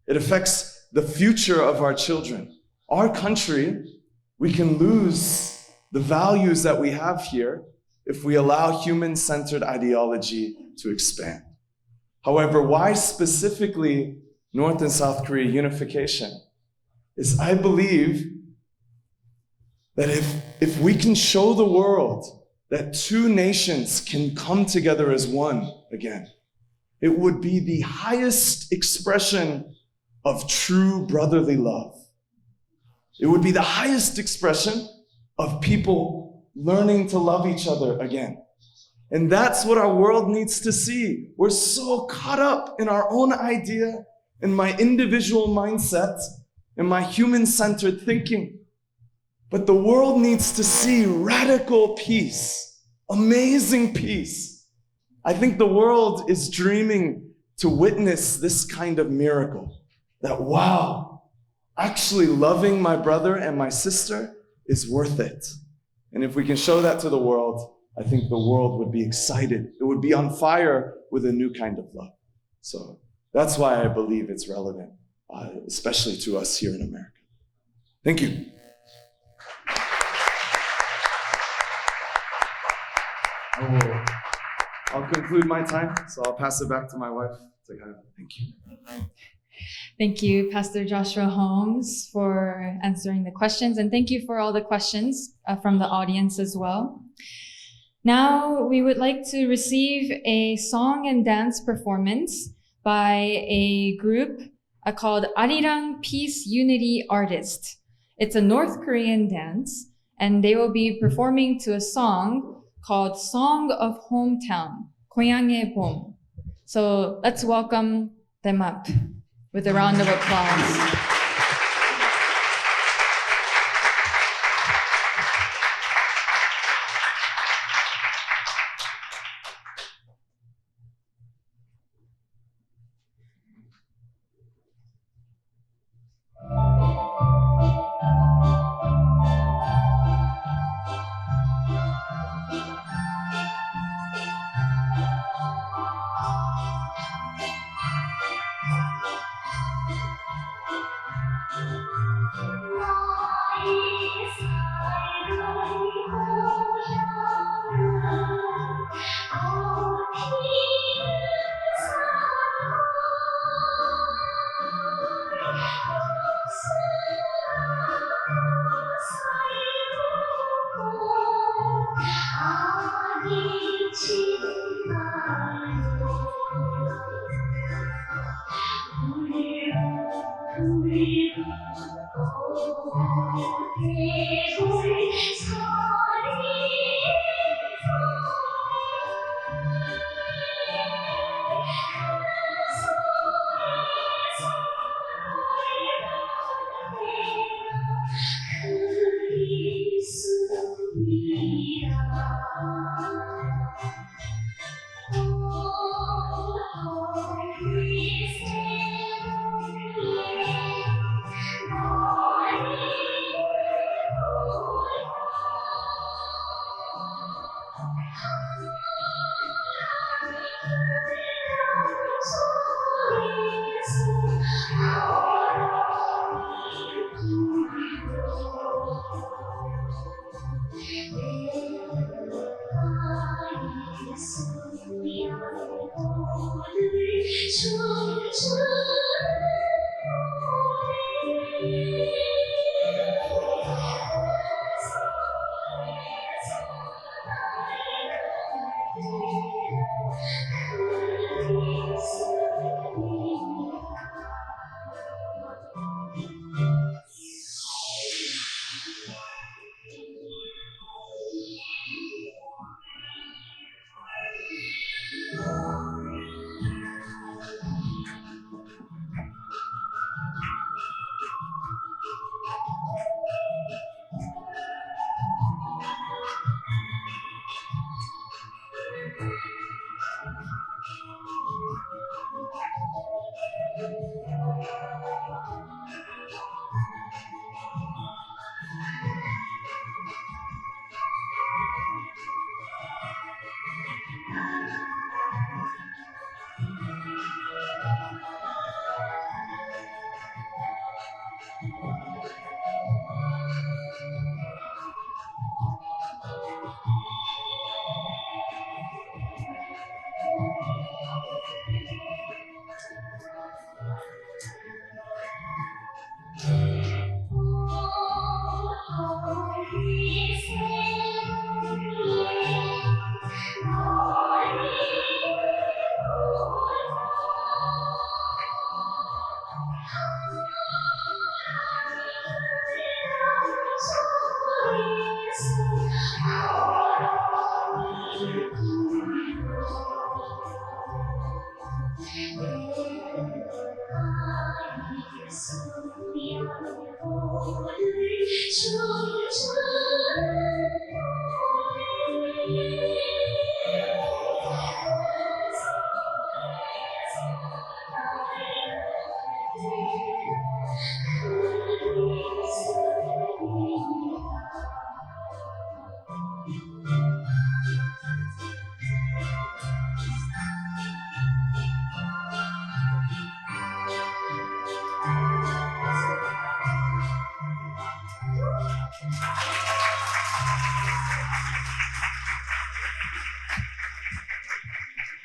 It affects the future of our children. Our country, we can lose the values that we have here if we allow human-centered ideology to expand. However, why specifically North and South Korea unification is I believe that if we can show the world that two nations can come together as one again, it would be the highest expression of true brotherly love. It would be the highest expression of people learning to love each other again. And that's what our world needs to see. We're so caught up in our own idea, in my individual mindset, in my human-centered thinking. But the world needs to see radical peace, amazing peace. I think the world is dreaming to witness this kind of miracle. That, wow, actually loving my brother and my sister is worth it. And if we can show that to the world, I think the world would be excited. It would be on fire with a new kind of love. So that's why I believe it's relevant, especially to us here in America. Thank you. I'll conclude my time, so I'll pass it back to my wife. Thank you. Thank you, Pastor Joshua Holmes, for answering the questions. And thank you for all the questions from the audience as well. Now, we would like to receive a song and dance performance by a group called Arirang Peace Unity Artist. It's a North Korean dance, and they will be performing to a song called Song of Hometown, 고향의 봄. So let's welcome them up with a round of applause.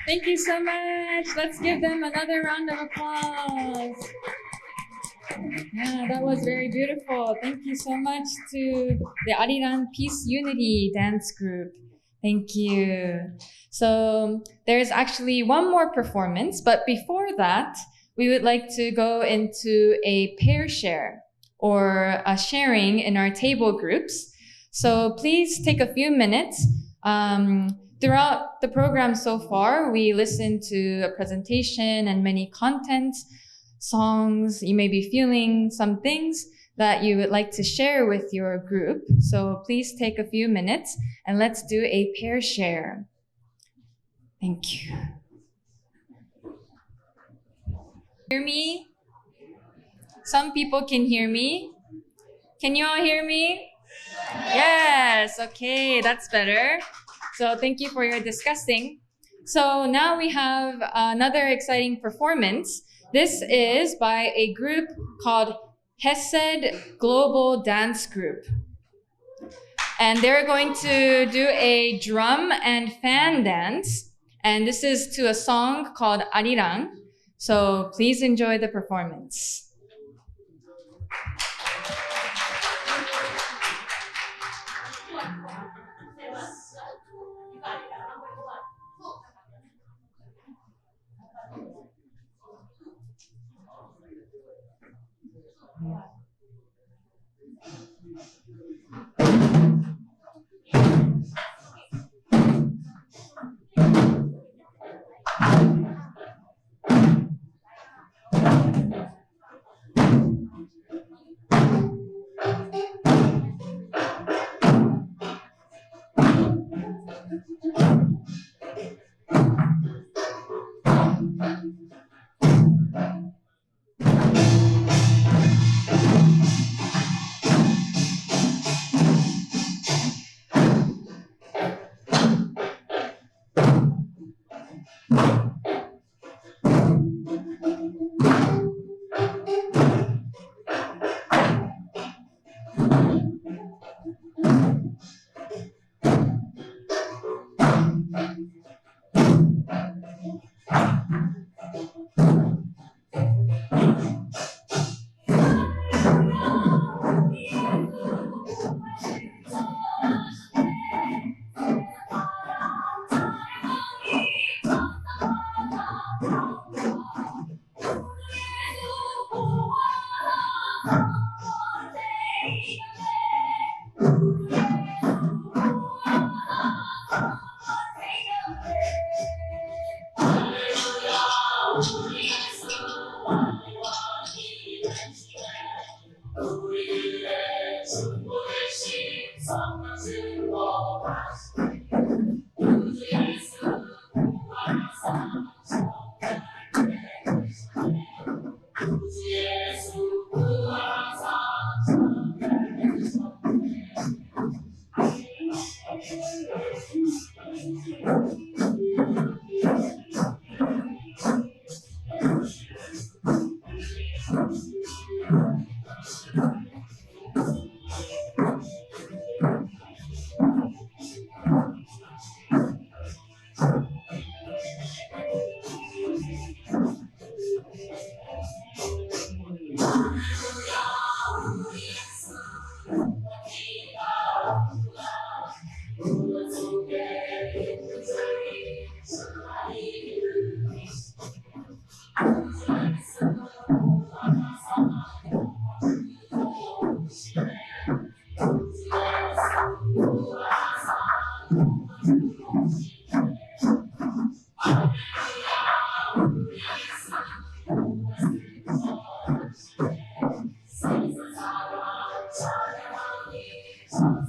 Thank you so much. Let's give them another round of applause. Yeah, that was very beautiful. Thank you so much to the Ariran Peace Unity Dance Group. Thank you. So there's actually one more performance, but before that, we would like to go into a pair share or a sharing in our table groups. So please take a few minutes. Throughout the program so far, we listened to a presentation and many content, songs. You may be feeling some things that you would like to share with your group. So please take a few minutes and let's do a pair share. Thank you. Hear me? Some people can hear me. Can you all hear me? Yes, okay, that's better. So thank you for your discussing. So now we have another exciting performance. This is by a group called Hesed Global Dance Group. And they're going to do a drum and fan dance. And this is to a song called Arirang. So please enjoy the performance. Thank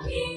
you.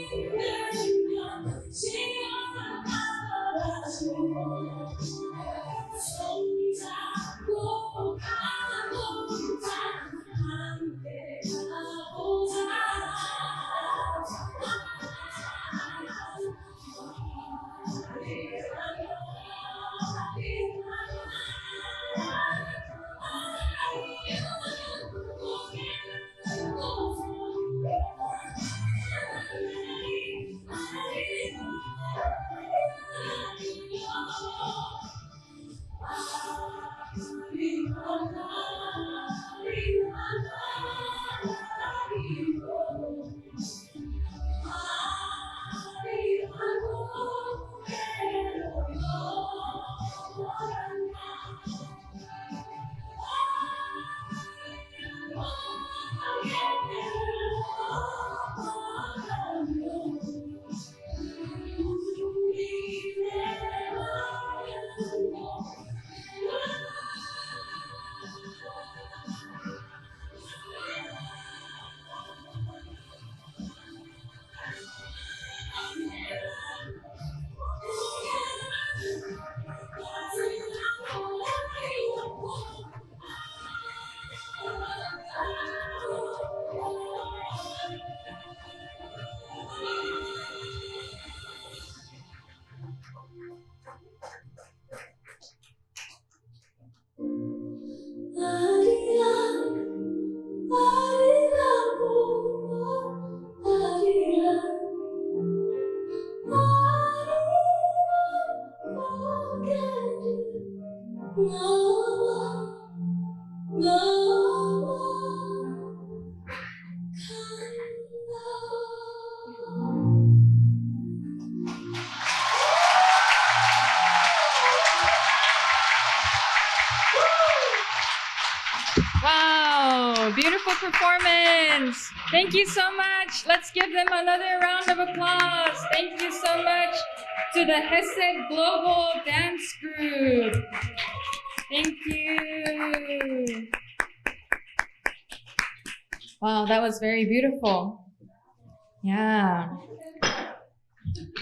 Beautiful performance. Thank you so much. Let's give them another round of applause. Thank you so much to the Hesed Global Dance Group. Thank you. Wow, that was very beautiful. Yeah.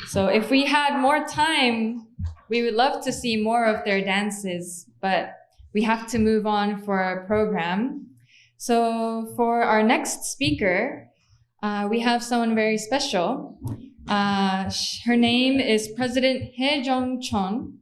So if we had more time, we would love to see more of their dances, but we have to move on for our program. So for our next speaker, we have someone very special. Her name is President Hye Jong-chon.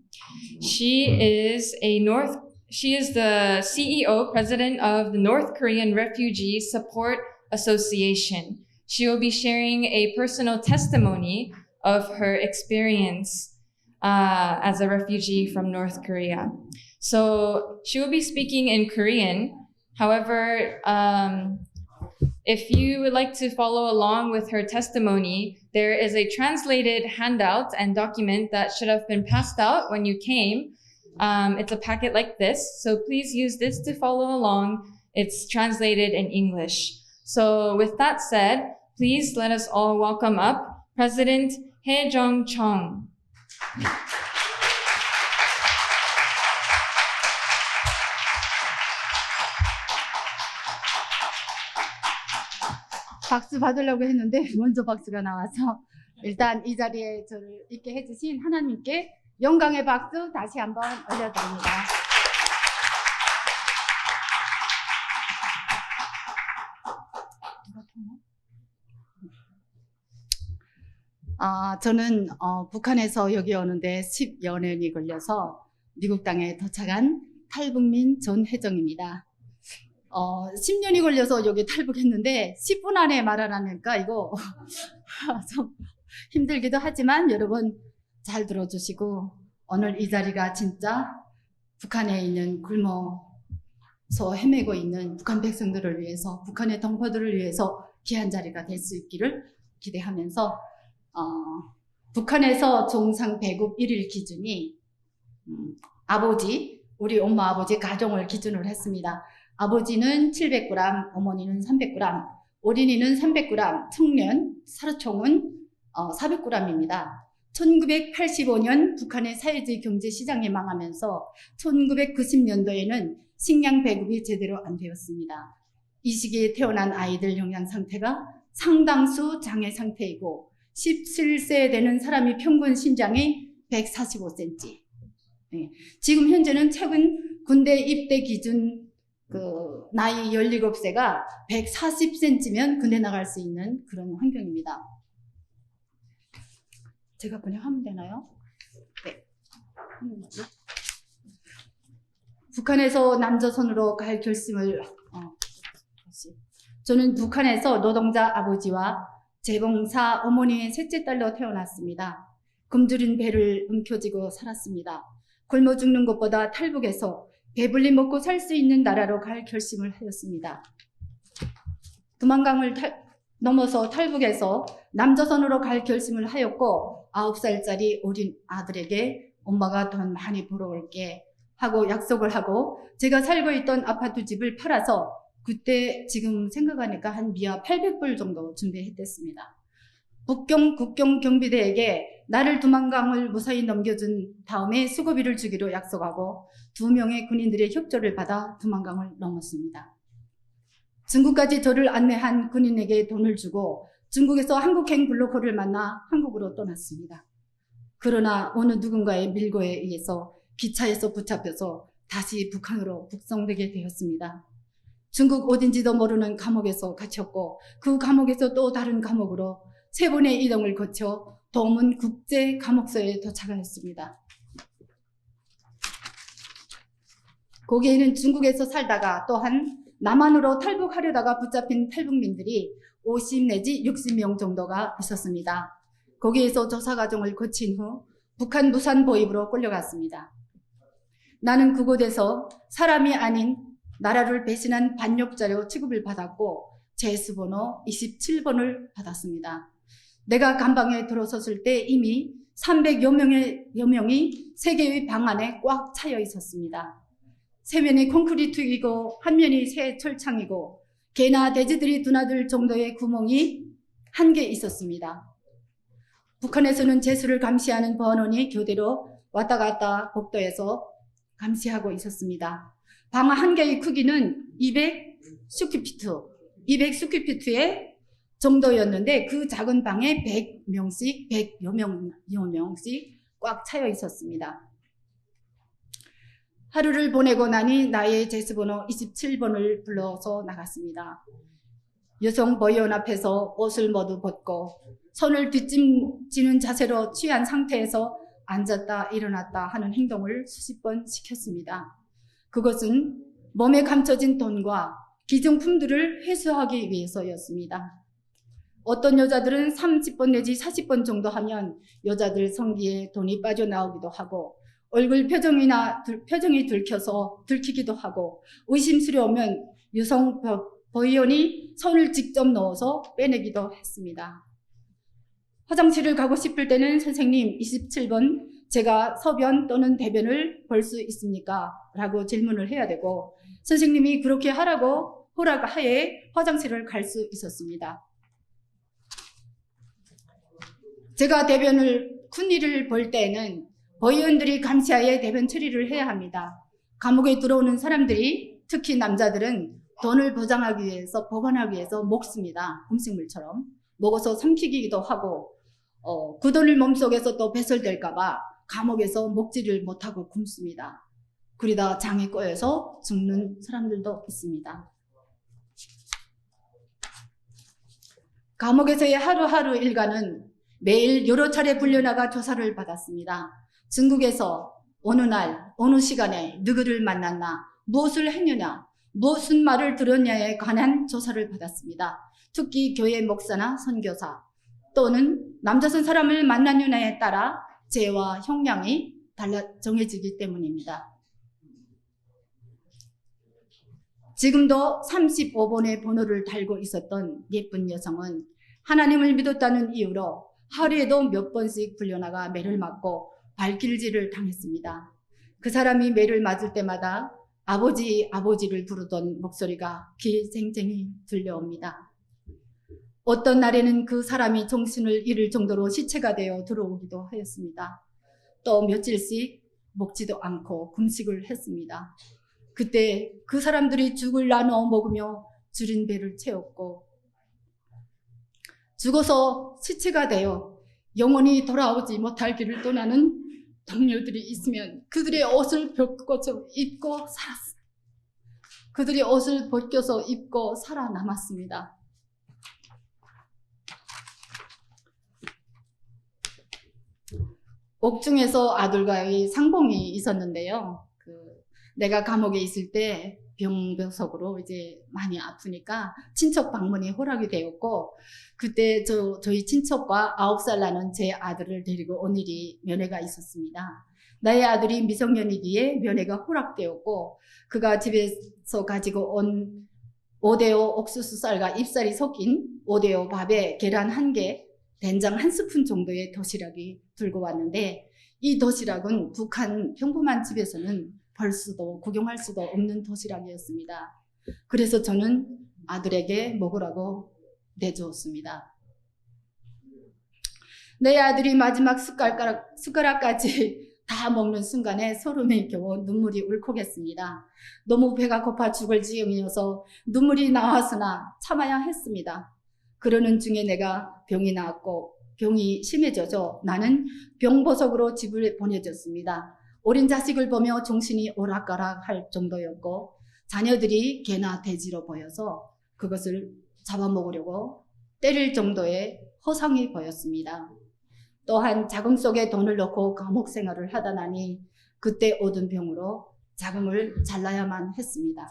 She is the CEO, President of the North Korean Refugee Support Association. She will be sharing a personal testimony of her experience as a refugee from North Korea. So she will be speaking in Korean. However, if you would like to follow along with her testimony, there is a translated handout and document that should have been passed out when you came. It's a packet like this, so please use this to follow along. It's translated in English. So with that said, please let us all welcome up President Hye Jong-chon. 박수 받으려고 했는데 먼저 박수가 나와서 일단 이 자리에 저를 있게 해주신 하나님께 영광의 박수 다시 한번 올려드립니다. 저는 북한에서 여기 오는데 10여 년이 걸려서 미국 땅에 도착한 탈북민 전혜정입니다. 10년이 걸려서 여기 탈북했는데 10분 안에 말하라니까 이거 좀 힘들기도 하지만 여러분 잘 들어주시고 오늘 이 자리가 진짜 북한에 있는 굶어서 헤매고 있는 북한 백성들을 위해서 북한의 동포들을 위해서 귀한 자리가 될 수 있기를 기대하면서 북한에서 종상 배급 1일 기준이 우리 엄마 아버지 가정을 기준으로 했습니다. 아버지는 700g, 어머니는 300g, 어린이는 300g, 청년, 사르총은 400g입니다. 1985년 북한의 사회주의 경제 시장이 망하면서 1990년도에는 식량 배급이 제대로 안 되었습니다. 이 시기에 태어난 아이들 영양 상태가 상당수 장애 상태이고 17세 되는 사람이 평균 신장이 145cm. 네. 지금 현재는 최근 군대 입대 기준 나이 17세가 140cm면 군대 나갈 수 있는 그런 환경입니다. 제가 그냥 하면 되나요? 네. 북한에서 남조선으로 갈 결심을 저는 북한에서 노동자 아버지와 재봉사 어머니의 셋째 딸로 태어났습니다. 굶주린 배를 움켜쥐고 살았습니다. 굶어 죽는 것보다 탈북해서 배불리 먹고 살 수 있는 나라로 갈 결심을 하였습니다. 두만강을 넘어서 탈북해서 남조선으로 갈 결심을 하였고 9살짜리 어린 아들에게 엄마가 돈 많이 벌어올게 하고 약속을 하고 제가 살고 있던 아파트 집을 팔아서 그때 지금 생각하니까 한 미아 800불 정도 준비했댔습니다. 국경 경비대에게 나를 두만강을 무사히 넘겨준 다음에 수고비를 주기로 약속하고 2명의 군인들의 협조를 받아 두만강을 넘었습니다. 중국까지 저를 안내한 군인에게 돈을 주고 중국에서 한국행 블로커를 만나 한국으로 떠났습니다. 그러나 어느 누군가의 밀고에 의해서 기차에서 붙잡혀서 다시 북한으로 북송되게 되었습니다. 중국 어딘지도 모르는 감옥에서 갇혔고 그 감옥에서 또 다른 감옥으로 3번의 이동을 거쳐 도문 국제 감옥소에 도착하였습니다. 거기에는 중국에서 살다가 또한 남한으로 탈북하려다가 붙잡힌 탈북민들이 50 내지 60명 정도가 있었습니다. 거기에서 조사 과정을 거친 후 북한 무산 보입으로 끌려갔습니다. 나는 그곳에서 사람이 아닌 나라를 배신한 반역자로 취급을 받았고 제수번호 27번을 받았습니다. 내가 감방에 들어섰을 때 이미 300여 명이 3개의 방 안에 꽉 차여 있었습니다. 세 면이 콘크리트이고 한 면이 새 철창이고 개나 돼지들이 드나들 정도의 구멍이 한 개 있었습니다. 북한에서는 제수를 감시하는 보안원이 교대로 왔다 갔다 복도에서 감시하고 있었습니다. 방 한 개의 크기는 200스퀘어피트의 정도였는데 그 작은 방에 100명씩, 100여 명씩 꽉 차여 있었습니다. 하루를 보내고 나니 나의 제수번호 27번을 불러서 나갔습니다. 여성 보이원 앞에서 옷을 모두 벗고 손을 뒷짐지는 자세로 취한 상태에서 앉았다 일어났다 하는 행동을 수십 번 시켰습니다. 그것은 몸에 감춰진 돈과 기증품들을 회수하기 위해서였습니다. 어떤 여자들은 30번 내지 40번 정도 하면 여자들 성기에 돈이 빠져나오기도 하고 얼굴 표정이 들키기도 하고 의심스러우면 여성 보이원이 손을 직접 넣어서 빼내기도 했습니다. 화장실을 가고 싶을 때는 선생님 27번 제가 소변 또는 대변을 볼 수 있습니까? 라고 질문을 해야 되고 선생님이 그렇게 하라고 허락하에 화장실을 갈 수 있었습니다. 제가 큰일을 볼 때는 보위원들이 감시하에 대변 처리를 해야 합니다. 감옥에 들어오는 사람들이 특히 남자들은 돈을 보관하기 위해서 먹습니다. 음식물처럼 먹어서 삼키기도 하고 그 돈을 몸속에서 또 배설될까봐 감옥에서 먹지를 못하고 굶습니다. 그러다 장에 꼬여서 죽는 사람들도 있습니다. 감옥에서의 하루하루 일과는 매일 여러 차례 불려나가 조사를 받았습니다. 중국에서 어느 날, 어느 시간에 누구를 만났나, 무엇을 했느냐, 무슨 말을 들었냐에 관한 조사를 받았습니다. 특히 교회 목사나 선교사 또는 남자선 사람을 만났느냐에 따라 죄와 형량이 달라 정해지기 때문입니다. 지금도 35번의 번호를 달고 있었던 예쁜 여성은 하나님을 믿었다는 이유로 하루에도 몇 번씩 불려나가 매를 맞고 발길질을 당했습니다. 그 사람이 매를 맞을 때마다 아버지를 부르던 목소리가 귀에 쟁쟁이 들려옵니다. 어떤 날에는 그 사람이 정신을 잃을 정도로 시체가 되어 들어오기도 하였습니다. 또 며칠씩 먹지도 않고 금식을 했습니다. 그때 그 사람들이 죽을 나눠 먹으며 줄인 배를 채웠고 죽어서 시체가 되어 영원히 돌아오지 못할 길을 떠나는 동료들이 있으면 그들의 옷을 벗겨서 입고 살았습니다. 그들이 옷을 벗겨서 입고 살아남았습니다. 옥중에서 아들과의 상봉이 있었는데요. 내가 감옥에 있을 때 병석으로 이제 많이 아프니까 친척 방문이 허락이 되었고 그때 저희 친척과 9살 나는 제 아들을 데리고 온 일이 면회가 있었습니다. 나의 아들이 미성년이기에 면회가 허락되었고 그가 집에서 가지고 온 5대5 옥수수 쌀과 잎살이 섞인 5대5 밥에 계란 1개, 된장 1스푼 정도의 도시락이 들고 왔는데 이 도시락은 북한 평범한 집에서는 볼 수도 구경할 수도 없는 도시락이었습니다. 그래서 저는 아들에게 먹으라고 내주었습니다. 내 아들이 마지막 숟가락까지 다 먹는 순간에 소름이 겨워 눈물이 울컥했습니다. 너무 배가 고파 죽을 지경이어서 눈물이 나왔으나 참아야 했습니다. 그러는 중에 내가 병이 나왔고 병이 심해져서 나는 병보석으로 집을 보내졌습니다. 어린 자식을 보며 정신이 오락가락할 정도였고 자녀들이 개나 돼지로 보여서 그것을 잡아먹으려고 때릴 정도의 허상이 보였습니다. 또한 자금 속에 돈을 넣고 감옥 생활을 하다 나니 그때 얻은 병으로 자금을 잘라야만 했습니다.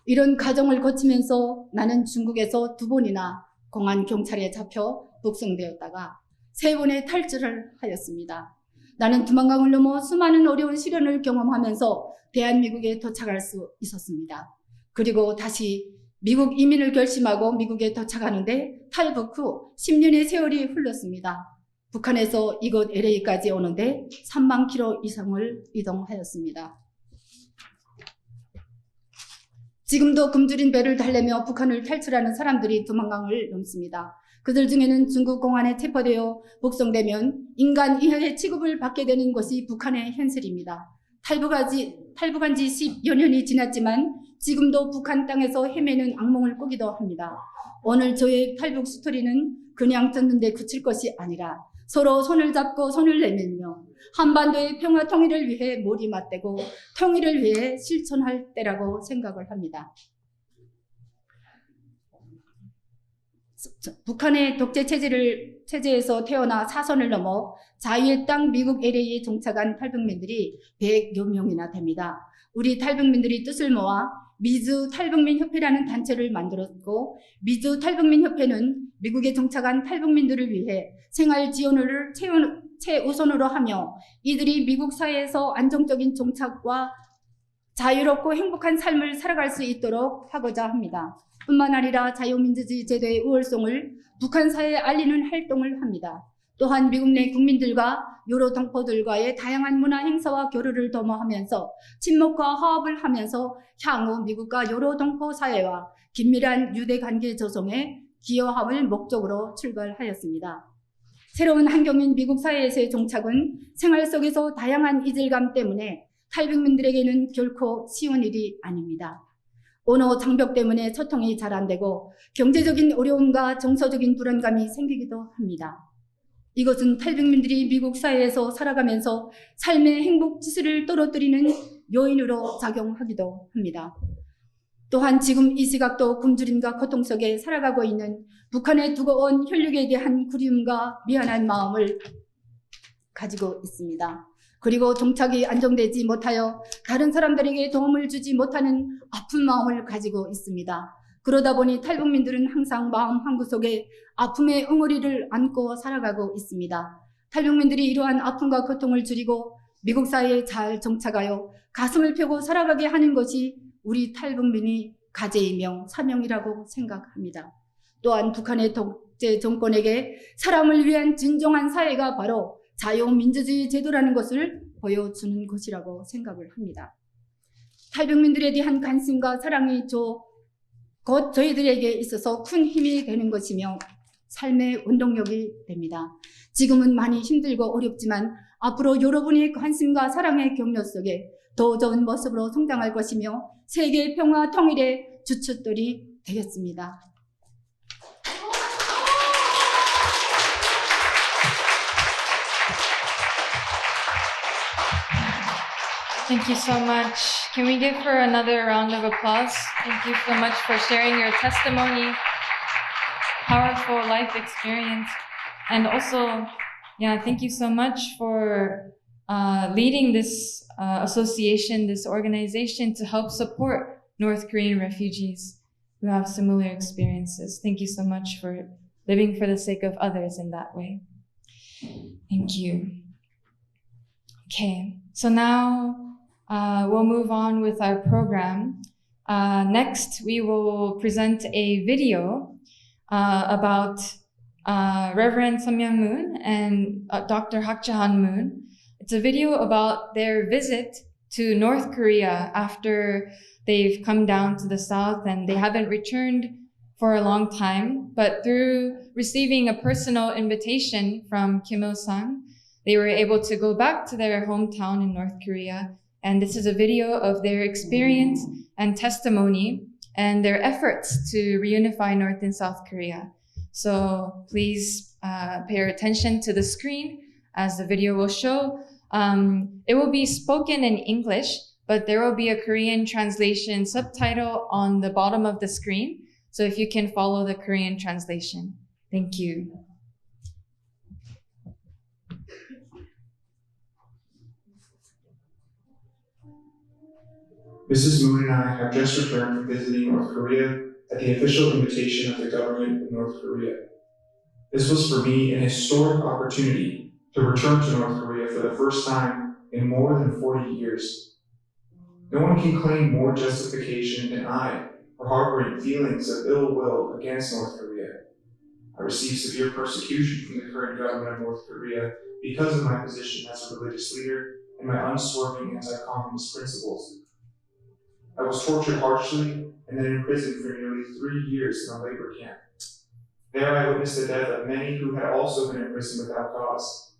이런 과정을 거치면서 나는 중국에서 2번이나 공안 경찰에 잡혀 북송되었다가 3번의 탈주를 하였습니다. 나는 두만강을 넘어 수많은 어려운 시련을 경험하면서 대한민국에 도착할 수 있었습니다. 그리고 다시 미국 이민을 결심하고 미국에 도착하는데 탈북 후 10년의 세월이 흘렀습니다. 북한에서 이곳 LA까지 오는데 3만 킬로 이상을 이동하였습니다. 지금도 굶주린 배를 달래며 북한을 탈출하는 사람들이 2만 명을 넘습니다. 그들 중에는 중국 공안에 체포되어 북송되면 인간 이하의 취급을 받게 되는 것이 북한의 현실입니다. 탈북한 지 10여 년이 지났지만 지금도 북한 땅에서 헤매는 악몽을 꾸기도 합니다. 오늘 저의 탈북 스토리는 그냥 듣는 데 그칠 것이 아니라 서로 손을 잡고 손을 내밀며 한반도의 평화 통일을 위해 몰이 맞대고 통일을 위해 실천할 때라고 생각을 합니다. 북한의 독재 체제에서 태어나 사선을 넘어 자유의 땅 미국 LA에 정착한 탈북민들이 100여 명이나 됩니다. 우리 탈북민들이 뜻을 모아 미주 탈북민협회라는 단체를 만들었고, 미주 탈북민협회는 미국에 정착한 탈북민들을 위해 생활 지원을 최우선으로 하며 이들이 미국 사회에서 안정적인 정착과 자유롭고 행복한 삶을 살아갈 수 있도록 하고자 합니다. 뿐만 아니라 자유민주주의 제도의 우월성을 북한 사회에 알리는 활동을 합니다. 또한 미국 내 국민들과 여러 동포들과의 다양한 문화 행사와 교류를 도모하면서 친목과 화합을 하면서 향후 미국과 여러 동포 사회와 긴밀한 유대 관계 조성에 기여함을 목적으로 출발하였습니다. 새로운 환경인 미국 사회에서의 정착은 생활 속에서 다양한 이질감 때문에 탈북민들에게는 결코 쉬운 일이 아닙니다. 언어 장벽 때문에 소통이 잘 안 되고 경제적인 어려움과 정서적인 불안감이 생기기도 합니다. 이것은 탈북민들이 미국 사회에서 살아가면서 삶의 행복 지수를 떨어뜨리는 요인으로 작용하기도 합니다. 또한 지금 이 시각도 굶주림과 고통 속에 살아가고 있는 북한에 두고 온 혈육에 대한 그리움과 미안한 마음을 가지고 있습니다. 그리고 정착이 안정되지 못하여 다른 사람들에게 도움을 주지 못하는 아픈 마음을 가지고 있습니다. 그러다 보니 탈북민들은 항상 마음 한구석에 아픔의 응어리를 안고 살아가고 있습니다. 탈북민들이 이러한 아픔과 고통을 줄이고 미국 사회에 잘 정착하여 가슴을 펴고 살아가게 하는 것이 우리 탈북민이 과제이며 사명이라고 생각합니다. 또한 북한의 독재 정권에게 사람을 위한 진정한 사회가 바로 자유민주주의 제도라는 것을 보여주는 것이라고 생각을 합니다. 탈북민들에 대한 관심과 사랑이 곧 저희들에게 있어서 큰 힘이 되는 것이며 삶의 운동력이 됩니다. 지금은 많이 힘들고 어렵지만 앞으로 여러분의 관심과 사랑의 격려 속에 더 좋은 모습으로 성장할 것이며 세계 평화 통일의 주춧돌이 되겠습니다. Thank you so much. Can we give her another round of applause? Thank you so much for sharing your testimony, powerful life experience. And also, thank you so much for leading this association, this organization to help support North Korean refugees who have similar experiences. Thank you so much for living for the sake of others in that way. Thank you. Okay, so now we'll move on with our program. Next, we will present a video about Reverend Sam Young Moon and Dr. Hak Jahan Moon. It's a video about their visit to North Korea after they've come down to the south and they haven't returned for a long time. But through receiving a personal invitation from Kim Il-sung, they were able to go back to their hometown in North Korea. And this is a video of their experience and testimony and their efforts to reunify North and South Korea. So please pay your attention to the screen as the video will show. It will be spoken in English, but there will be a Korean translation subtitle on the bottom of the screen. So if you can follow the Korean translation. Thank you. Mrs. Moon and I have just returned from visiting North Korea at the official invitation of the government of North Korea. This was for me an historic opportunity to return to North Korea for the first time in more than 40 years. No one can claim more justification than I for harboring feelings of ill will against North Korea. I received severe persecution from the current government of North Korea because of my position as a religious leader and my unswerving anti-communist principles. I was tortured harshly and then imprisoned for nearly 3 years in a labor camp. There I witnessed the death of many who had also been imprisoned without cause.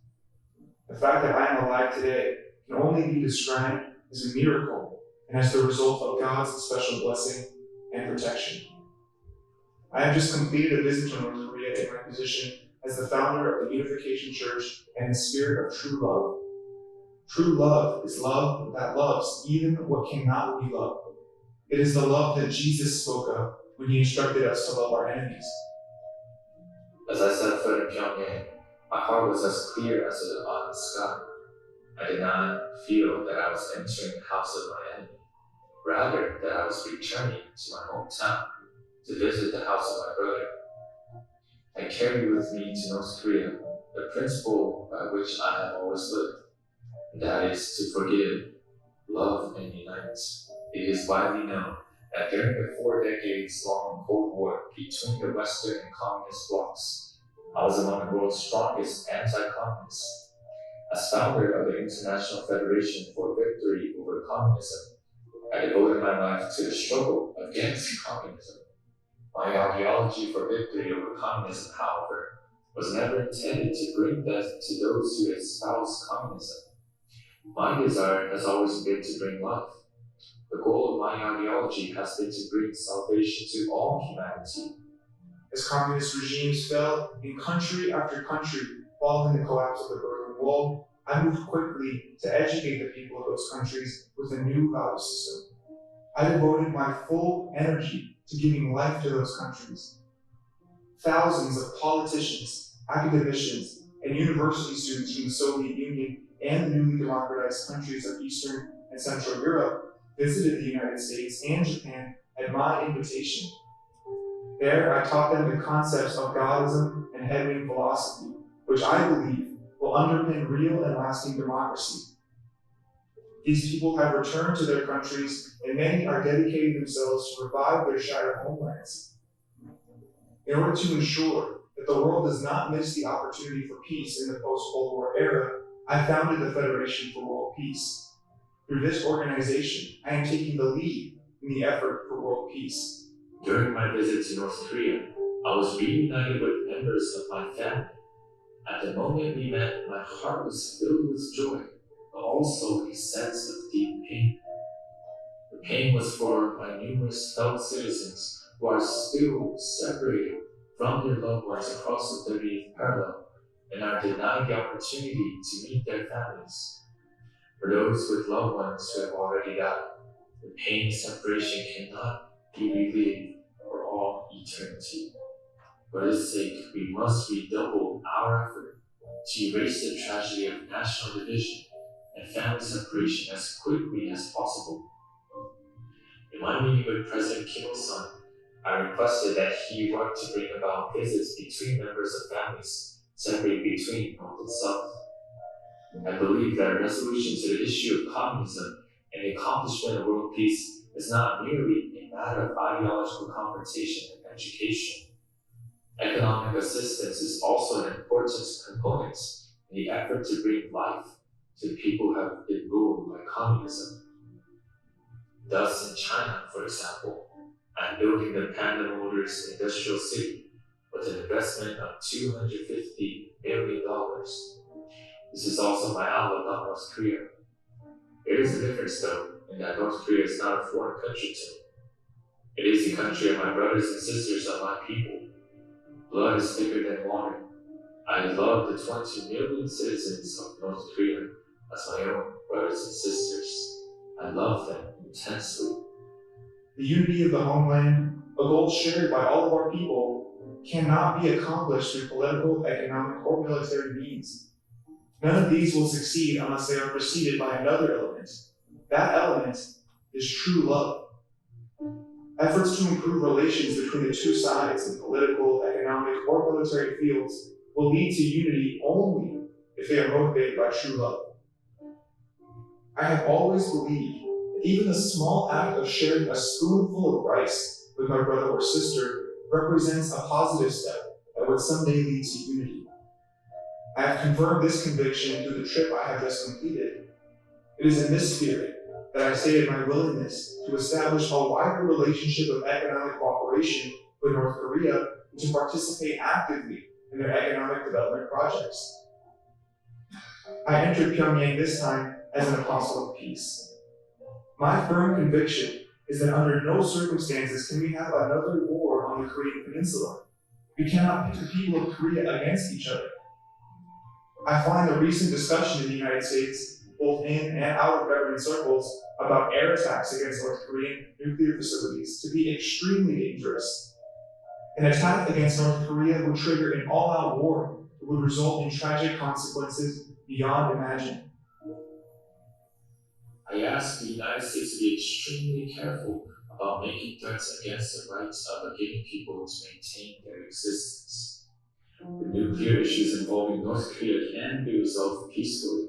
The fact that I am alive today can only be described as a miracle and as the result of God's special blessing and protection. I have just completed a visit to North Korea in my position as the founder of the Unification Church and the spirit of true love. True love is love that loves even what cannot be loved. It is the love that Jesus spoke of when he instructed us to love our enemies. As I set foot in Pyongyang, my heart was as clear as the autumn sky. I did not feel that I was entering the house of my enemy, rather that I was returning to my hometown to visit the house of my brother. I carry with me to North Korea the principle by which I have always lived, and that is to forgive, love, and unite. It is widely known that during the 4 decades-long Cold War between the Western and Communist blocs, I was among the world's strongest anti-communists. As founder of the International Federation for Victory over Communism, I devoted my life to the struggle against communism. My ideology for victory over communism, however, was never intended to bring death to those who espouse communism. My desire has always been to bring life. The goal of my ideology has been to bring salvation to all humanity. As communist regimes fell in country after country following the collapse of the Berlin Wall, I moved quickly to educate the people of those countries with a new value system. I devoted my full energy to giving life to those countries. Thousands of politicians, academicians, and university students from the Soviet Union and the newly democratized countries of Eastern and Central Europe visited the United States and Japan at my invitation. There, I taught them the concepts of Godism and headway philosophy, which I believe will underpin real and lasting democracy. These people have returned to their countries, and many are dedicating themselves to revive their shattered homelands. In order to ensure that the world does not miss the opportunity for peace in the post-Cold War era, I founded the Federation for World Peace. Through this organization, I am taking the lead in the effort for world peace. During my visit to North Korea, I was reunited with members of my family. At the moment we met, my heart was filled with joy, but also a sense of deep pain. The pain was for my numerous fellow citizens who are still separated from their loved ones across the 30th parallel and are denied the opportunity to meet their families. For those with loved ones who have already died, the pain of separation cannot be relieved for all eternity. For this sake, we must redouble our effort to erase the tragedy of national division and family separation as quickly as possible. In my meeting with President Kim Il-sung, I requested that he work to bring about visits between members of families separated between North and South. I believe that a resolution to the issue of communism and the accomplishment of world peace is not merely a matter of ideological confrontation and education. Economic assistance is also an important component in the effort to bring life to people who have been ruled by communism. Thus, in China, for example, I'm building the Panda Motors Industrial City with an investment of $250 million. This is also my outlook on North Korea. There is a difference, though, in that North Korea is not a foreign country to me. It is the country of my brothers and sisters of my people. Blood is thicker than water. I love the 20 million citizens of North Korea as my own brothers and sisters. I love them intensely. The unity of the homeland, a goal shared by all of our people, cannot be accomplished through political, economic, or military means. None of these will succeed unless they are preceded by another element. That element is true love. Efforts to improve relations between the two sides in political, economic, or military fields will lead to unity only if they are motivated by true love. I have always believed that even the small act of sharing a spoonful of rice with my brother or sister represents a positive step that would someday lead to unity. I have confirmed this conviction through the trip I have just completed. It is in this spirit that I stated my willingness to establish a wider relationship of economic cooperation with North Korea and to participate actively in their economic development projects. I entered Pyongyang this time as an apostle of peace. My firm conviction is that under no circumstances can we have another war on the Korean Peninsula. We cannot pit the people of Korea against each other. I find the recent discussion in the United States, both in and out of government circles, about air attacks against North Korean nuclear facilities to be extremely dangerous. An attack against North Korea would trigger an all-out war that would result in tragic consequences beyond imagining. I ask the United States to be extremely careful about making threats against the rights of forgiving people to maintain their existence. The nuclear issues involving North Korea can be resolved peacefully.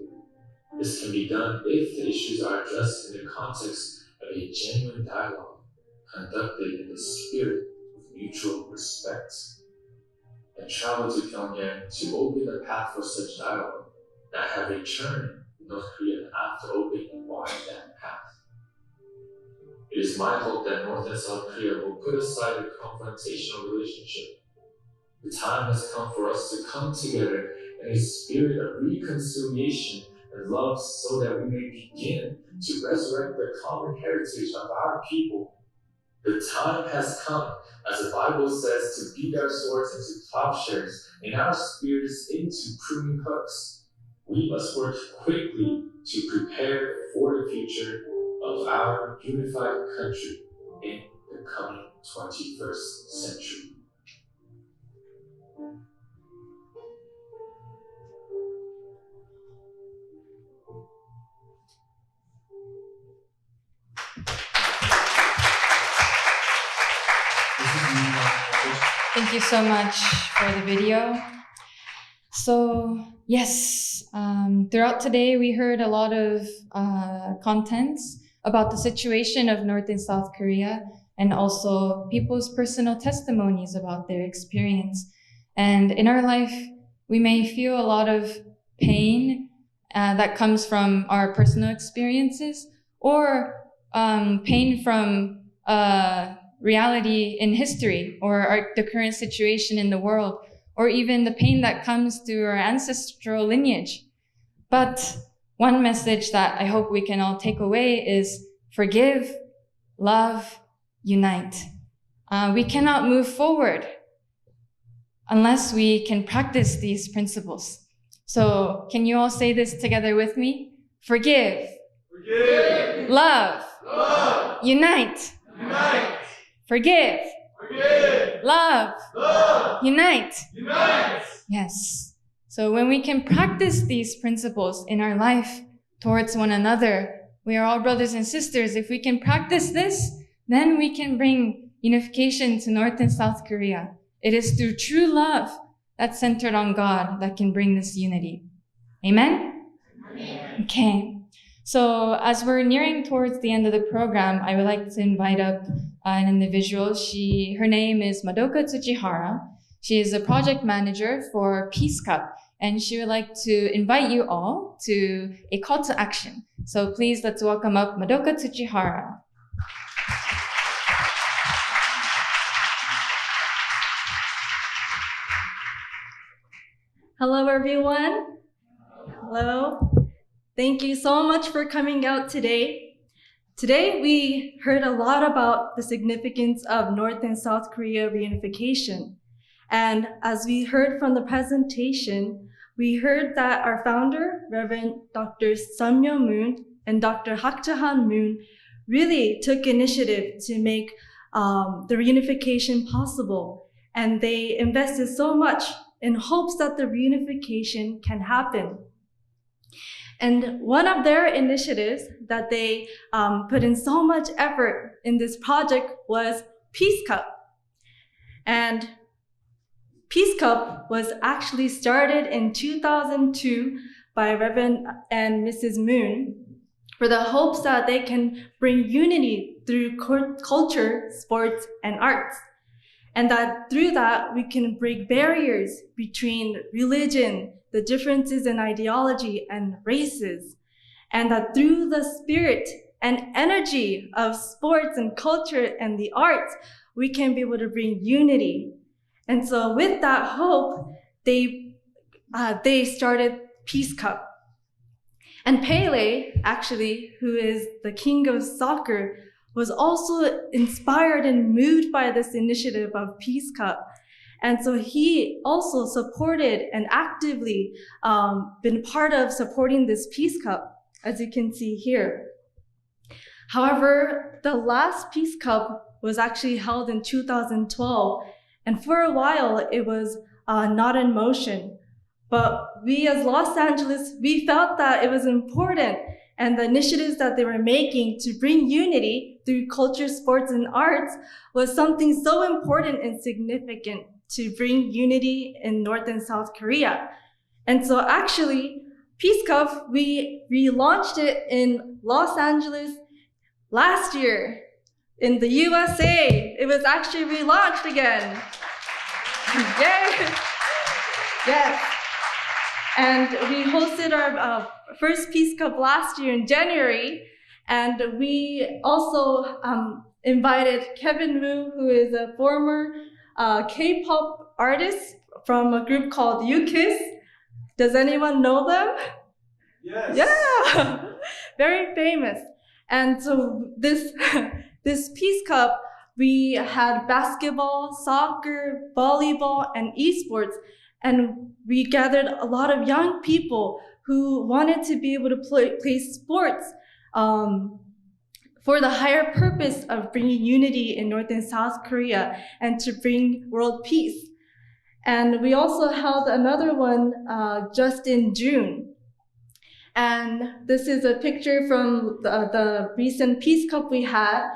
This can be done if the issues are addressed in the context of a genuine dialogue conducted in the spirit of mutual respect. I traveled to Pyongyang to open the path for such dialogue, and I have returned to North Korea after opening and widen that path. It is my hope that North and South Korea will put aside a confrontational relationship. The time has come for us to come together in a spirit of reconciliation and love so that we may begin to resurrect the common heritage of our people. The time has come, as the Bible says, to beat our swords into plowshares and our spears into pruning hooks. We must work quickly to prepare for the future of our unified country in the coming 21st century. Thank you so much for the video. So yes, throughout today we heard a lot of contents about the situation of North and South Korea and also people's personal testimonies about their experience. And in our life, we may feel a lot of pain that comes from our personal experiences or pain from reality in history or the current situation in the world, or even the pain that comes through our ancestral lineage. But one message that I hope we can all take away is forgive, love, unite. We cannot move forward unless we can practice these principles. So can you all say this together with me? Forgive, Forgive. love, Love. unite. Unite. Forgive, Forgive. love, Love. unite. Unite. Yes. So when we can practice these principles in our life towards one another, we are all brothers and sisters. If we can practice this, then we can bring unification to North and South Korea. It is through true love that's centered on God that can bring this unity. Amen? Amen. Okay. So as we're nearing towards the end of the program, I would like to invite up an individual. Her name is Madoka Tsujihara. She is a project manager for Peace Cup, and she would like to invite you all to a call to action. So please, let's welcome up Madoka Tsujihara. Hello, everyone. Hello. Thank you so much for coming out today. Today, we heard a lot about the significance of North and South Korea reunification. And as we heard from the presentation, we heard that our founder, Reverend Dr. Sunmyo Moon and Dr. Hak Jahan Moon, really took initiative to make the reunification possible. And they invested so much in hopes that the reunification can happen. And one of their initiatives that they put in so much effort in this project was Peace Cup. And Peace Cup was actually started in 2002 by Reverend and Mrs. Moon for the hopes that they can bring unity through culture, sports, and arts. And that through that, we can break barriers between religion, the differences in ideology and races. And that through the spirit and energy of sports and culture and the arts, we can be able to bring unity. And so with that hope, they started Peace Cup. And Pele, actually, who is the king of soccer, was also inspired and moved by this initiative of Peace Cup. And so he also supported and actively been part of supporting this Peace Cup, as you can see here. However, the last Peace Cup was actually held in 2012, and for a while it was not in motion. But we as Los Angeles, we felt that it was important, and the initiatives that they were making to bring unity through culture, sports, and arts was something so important and significant to bring unity in North and South Korea. And so actually, Peace Cup, we relaunched it in Los Angeles last year in the USA. It was actually relaunched again. Yay! Yes. And we hosted our first Peace Cup last year in January. And we also invited Kevin Wu, who is a former K-pop artist from a group called UKISS. Does anyone know them? Yes. Yeah, very famous. And so this Peace Cup, we had basketball, soccer, volleyball, and esports. And we gathered a lot of young people who wanted to be able to play sports for the higher purpose of bringing unity in North and South Korea and to bring world peace. And we also held another one just in June. And this is a picture from the recent Peace Cup we had.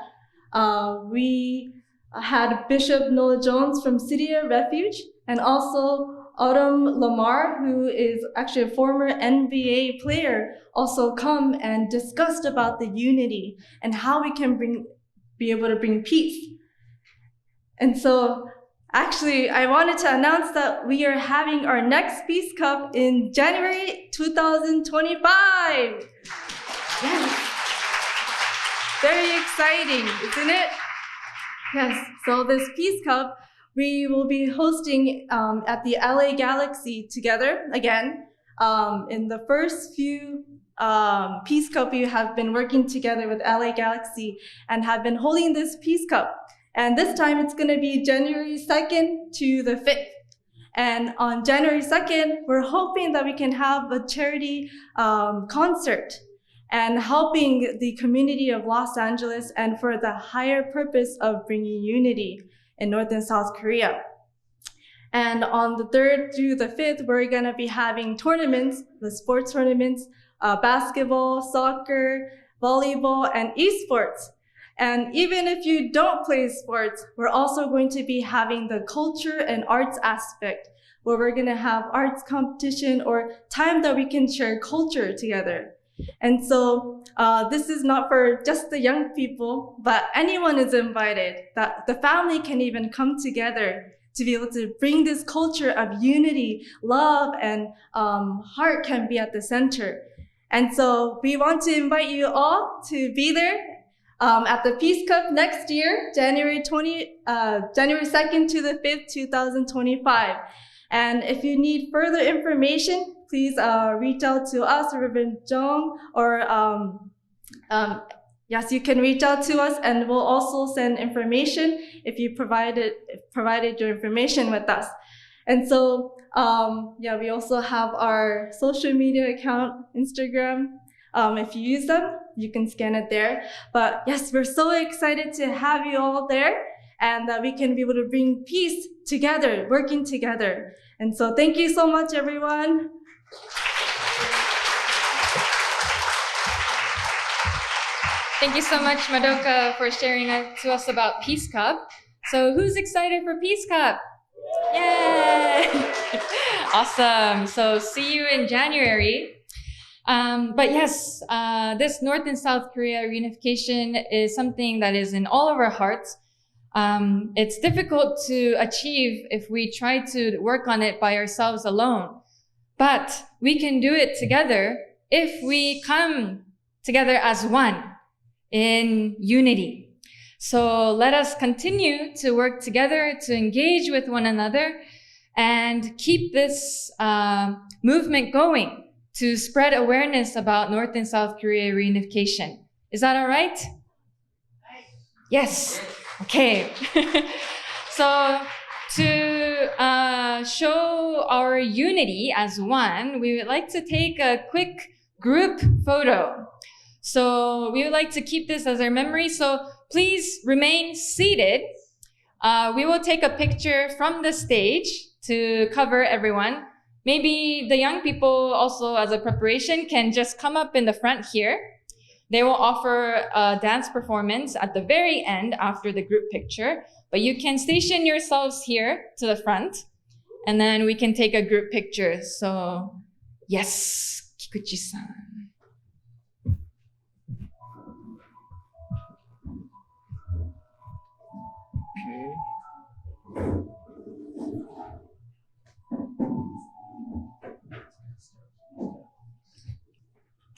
We had Bishop Noah Jones from City of Refuge, and also Autumn Lamar, who is actually a former NBA player, also come and discussed about the unity and how we can be able to bring peace. And so actually, I wanted to announce that we are having our next Peace Cup in January 2025. Yes. Very exciting, isn't it? Yes, so this Peace Cup, we will be hosting at the LA Galaxy together again. In the first few Peace Cup, we have been working together with LA Galaxy and have been holding this Peace Cup. And this time it's going to be January 2nd to the 5th. And on January 2nd, we're hoping that we can have a charity concert and helping the community of Los Angeles and for the higher purpose of bringing unity in North and South Korea. And on the 3rd through the 5th, we're gonna be having tournaments, the sports tournaments, basketball, soccer, volleyball, and esports. And even if you don't play sports, we're also going to be having the culture and arts aspect, where we're gonna have arts competition or time that we can share culture together. And so this is not for just the young people, but anyone is invited, that the family can even come together to be able to bring this culture of unity, love, and heart can be at the center. And so we want to invite you all to be there at the Peace Cup next year, January 2nd to the 5th, 2025. And if you need further information, please reach out to us, Reverend Jung, or yes, you can reach out to us, and we'll also send information if you provided your information with us. And so, yeah, we also have our social media account, Instagram. If you use them, you can scan it there. But yes, we're so excited to have you all there, and that we can be able to bring peace together, working together. And so thank you so much, everyone. Thank you so much, Madoka, for sharing to us about Peace Cup. So who's excited for Peace Cup? Yay! Awesome. So see you in January. But yes, this North and South Korea reunification is something that is in all of our hearts. It's difficult to achieve if we try to work on it by ourselves alone. But we can do it together if we come together as one. in unity. So let us continue to work together, to engage with one another, and keep this movement going to spread awareness about North and South Korea reunification. Is that all right? Yes. Okay. So to show our unity as one, we would like to take a quick group photo. So we would like to keep this as our memory. So please remain seated. We will take a picture from the stage to cover everyone. Maybe the young people also, as a preparation, can just come up in the front here. They will offer a dance performance at the very end after the group picture. But you can station yourselves here to the front, and then we can take a group picture. So, yes, Kikuchi-san.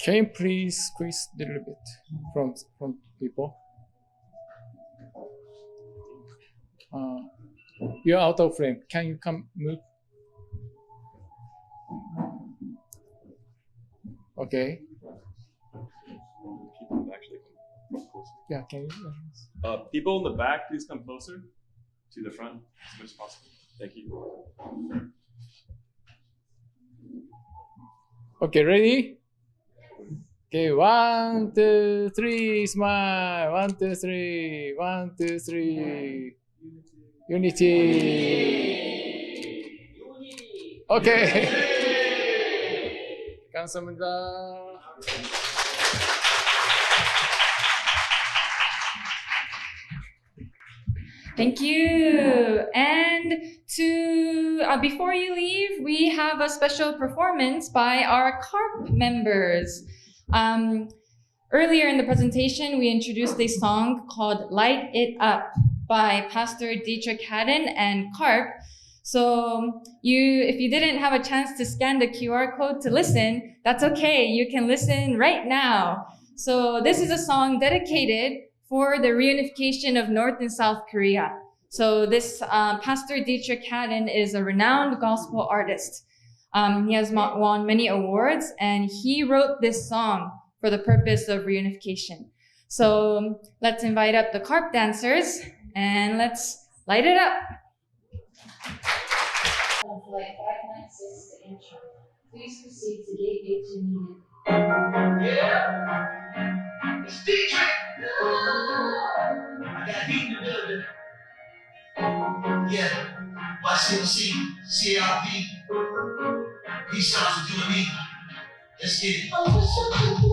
Can you please squeeze a little bit from people? You're out of frame. Can you come move? Okay. People actually come closer. Yeah, can you? People in the back, please come closer to the front as much as possible. Thank you. Okay, ready? Okay, 1, 2, 3, smile. 1, 2, 3. 1, 2, 3. Unity. Okay. 감사합니다. Thank you. And to before you leave, we have a special performance by our CARP members. Earlier in the presentation, we introduced a song called Light It Up by Pastor Dietrich Haddon and CARP. So if you didn't have a chance to scan the QR code to listen, that's okay. You can listen right now. So this is a song dedicated for the reunification of North and South Korea. So this Pastor Dietrich Haddon is a renowned gospel artist. He has won many awards, and he wrote this song for the purpose of reunification. So let's invite up the CARP dancers, and let's light it up. Flight 596 to Incheon. Please proceed to gate 18 needed. Yeah! It's Dietrich! I got heat in the building. Yeah. YCMC, CLV. Peace out to you and me. Let's get it. I wish I could do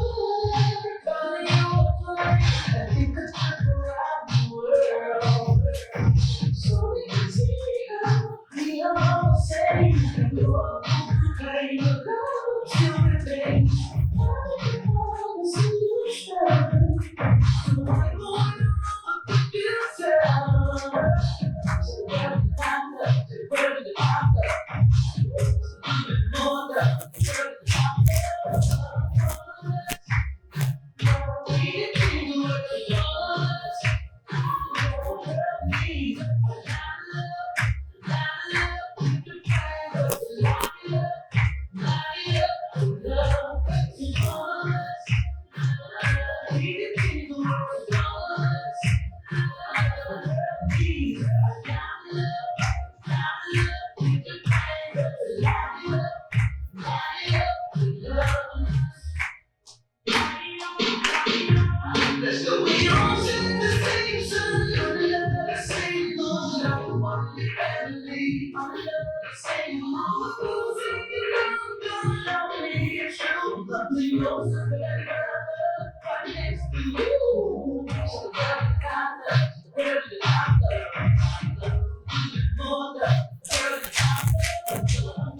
everybody over. I think I took around the world. So we can see how we are all the same. You're pain, your love still remains. I can find a solution. So I'm going on the future. So where the time up, where the time up. Even more love, where the time up. We can do what we want. Me, let's go. We all sing the same song, the same song. One family, the same mama. Who's singing around? Love me, it's true. Love me most of it. Right next to you. So where did the time go? More love, where did the time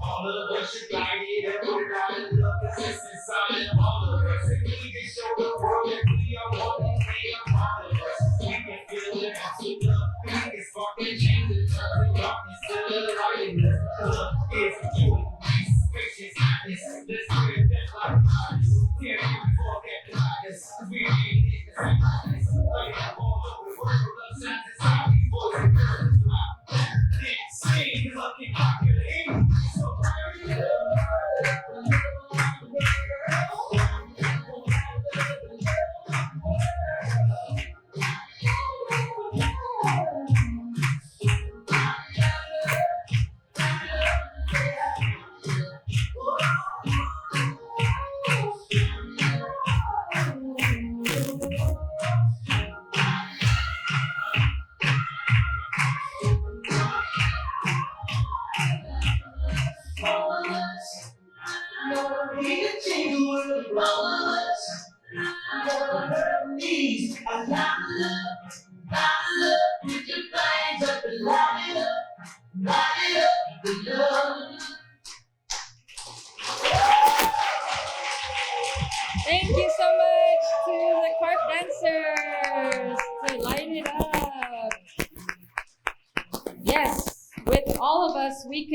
all of us should light it up, put it out in love, 'cause it's inside of all of us. And we can show the world that we are one and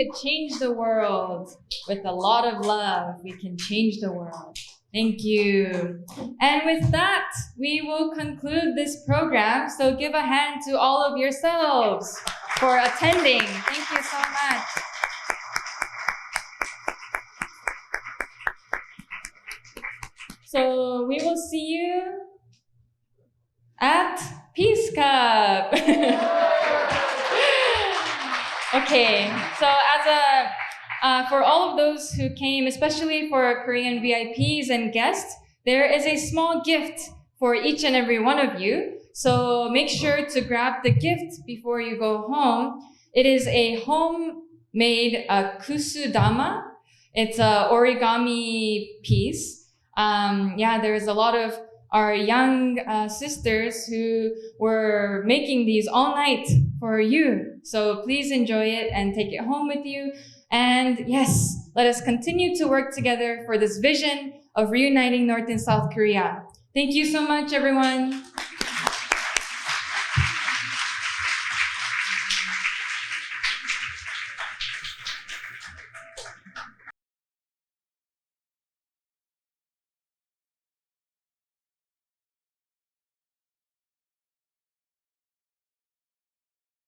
could change the world. With a lot of love, we can change the world. Thank you. And with that, we will conclude this program. So give a hand to all of yourselves for attending. Thank you so much. So we will see you at Peace Cup. Okay, so for all of those who came, especially for Korean VIPs and guests, there is a small gift for each and every one of you. So make sure to grab the gift before you go home. It is a homemade kusudama. It's a origami piece. There's a lot of our young sisters who were making these all night for you. So please enjoy it and take it home with you. And yes, let us continue to work together for this vision of reuniting North and South Korea. Thank you so much, everyone.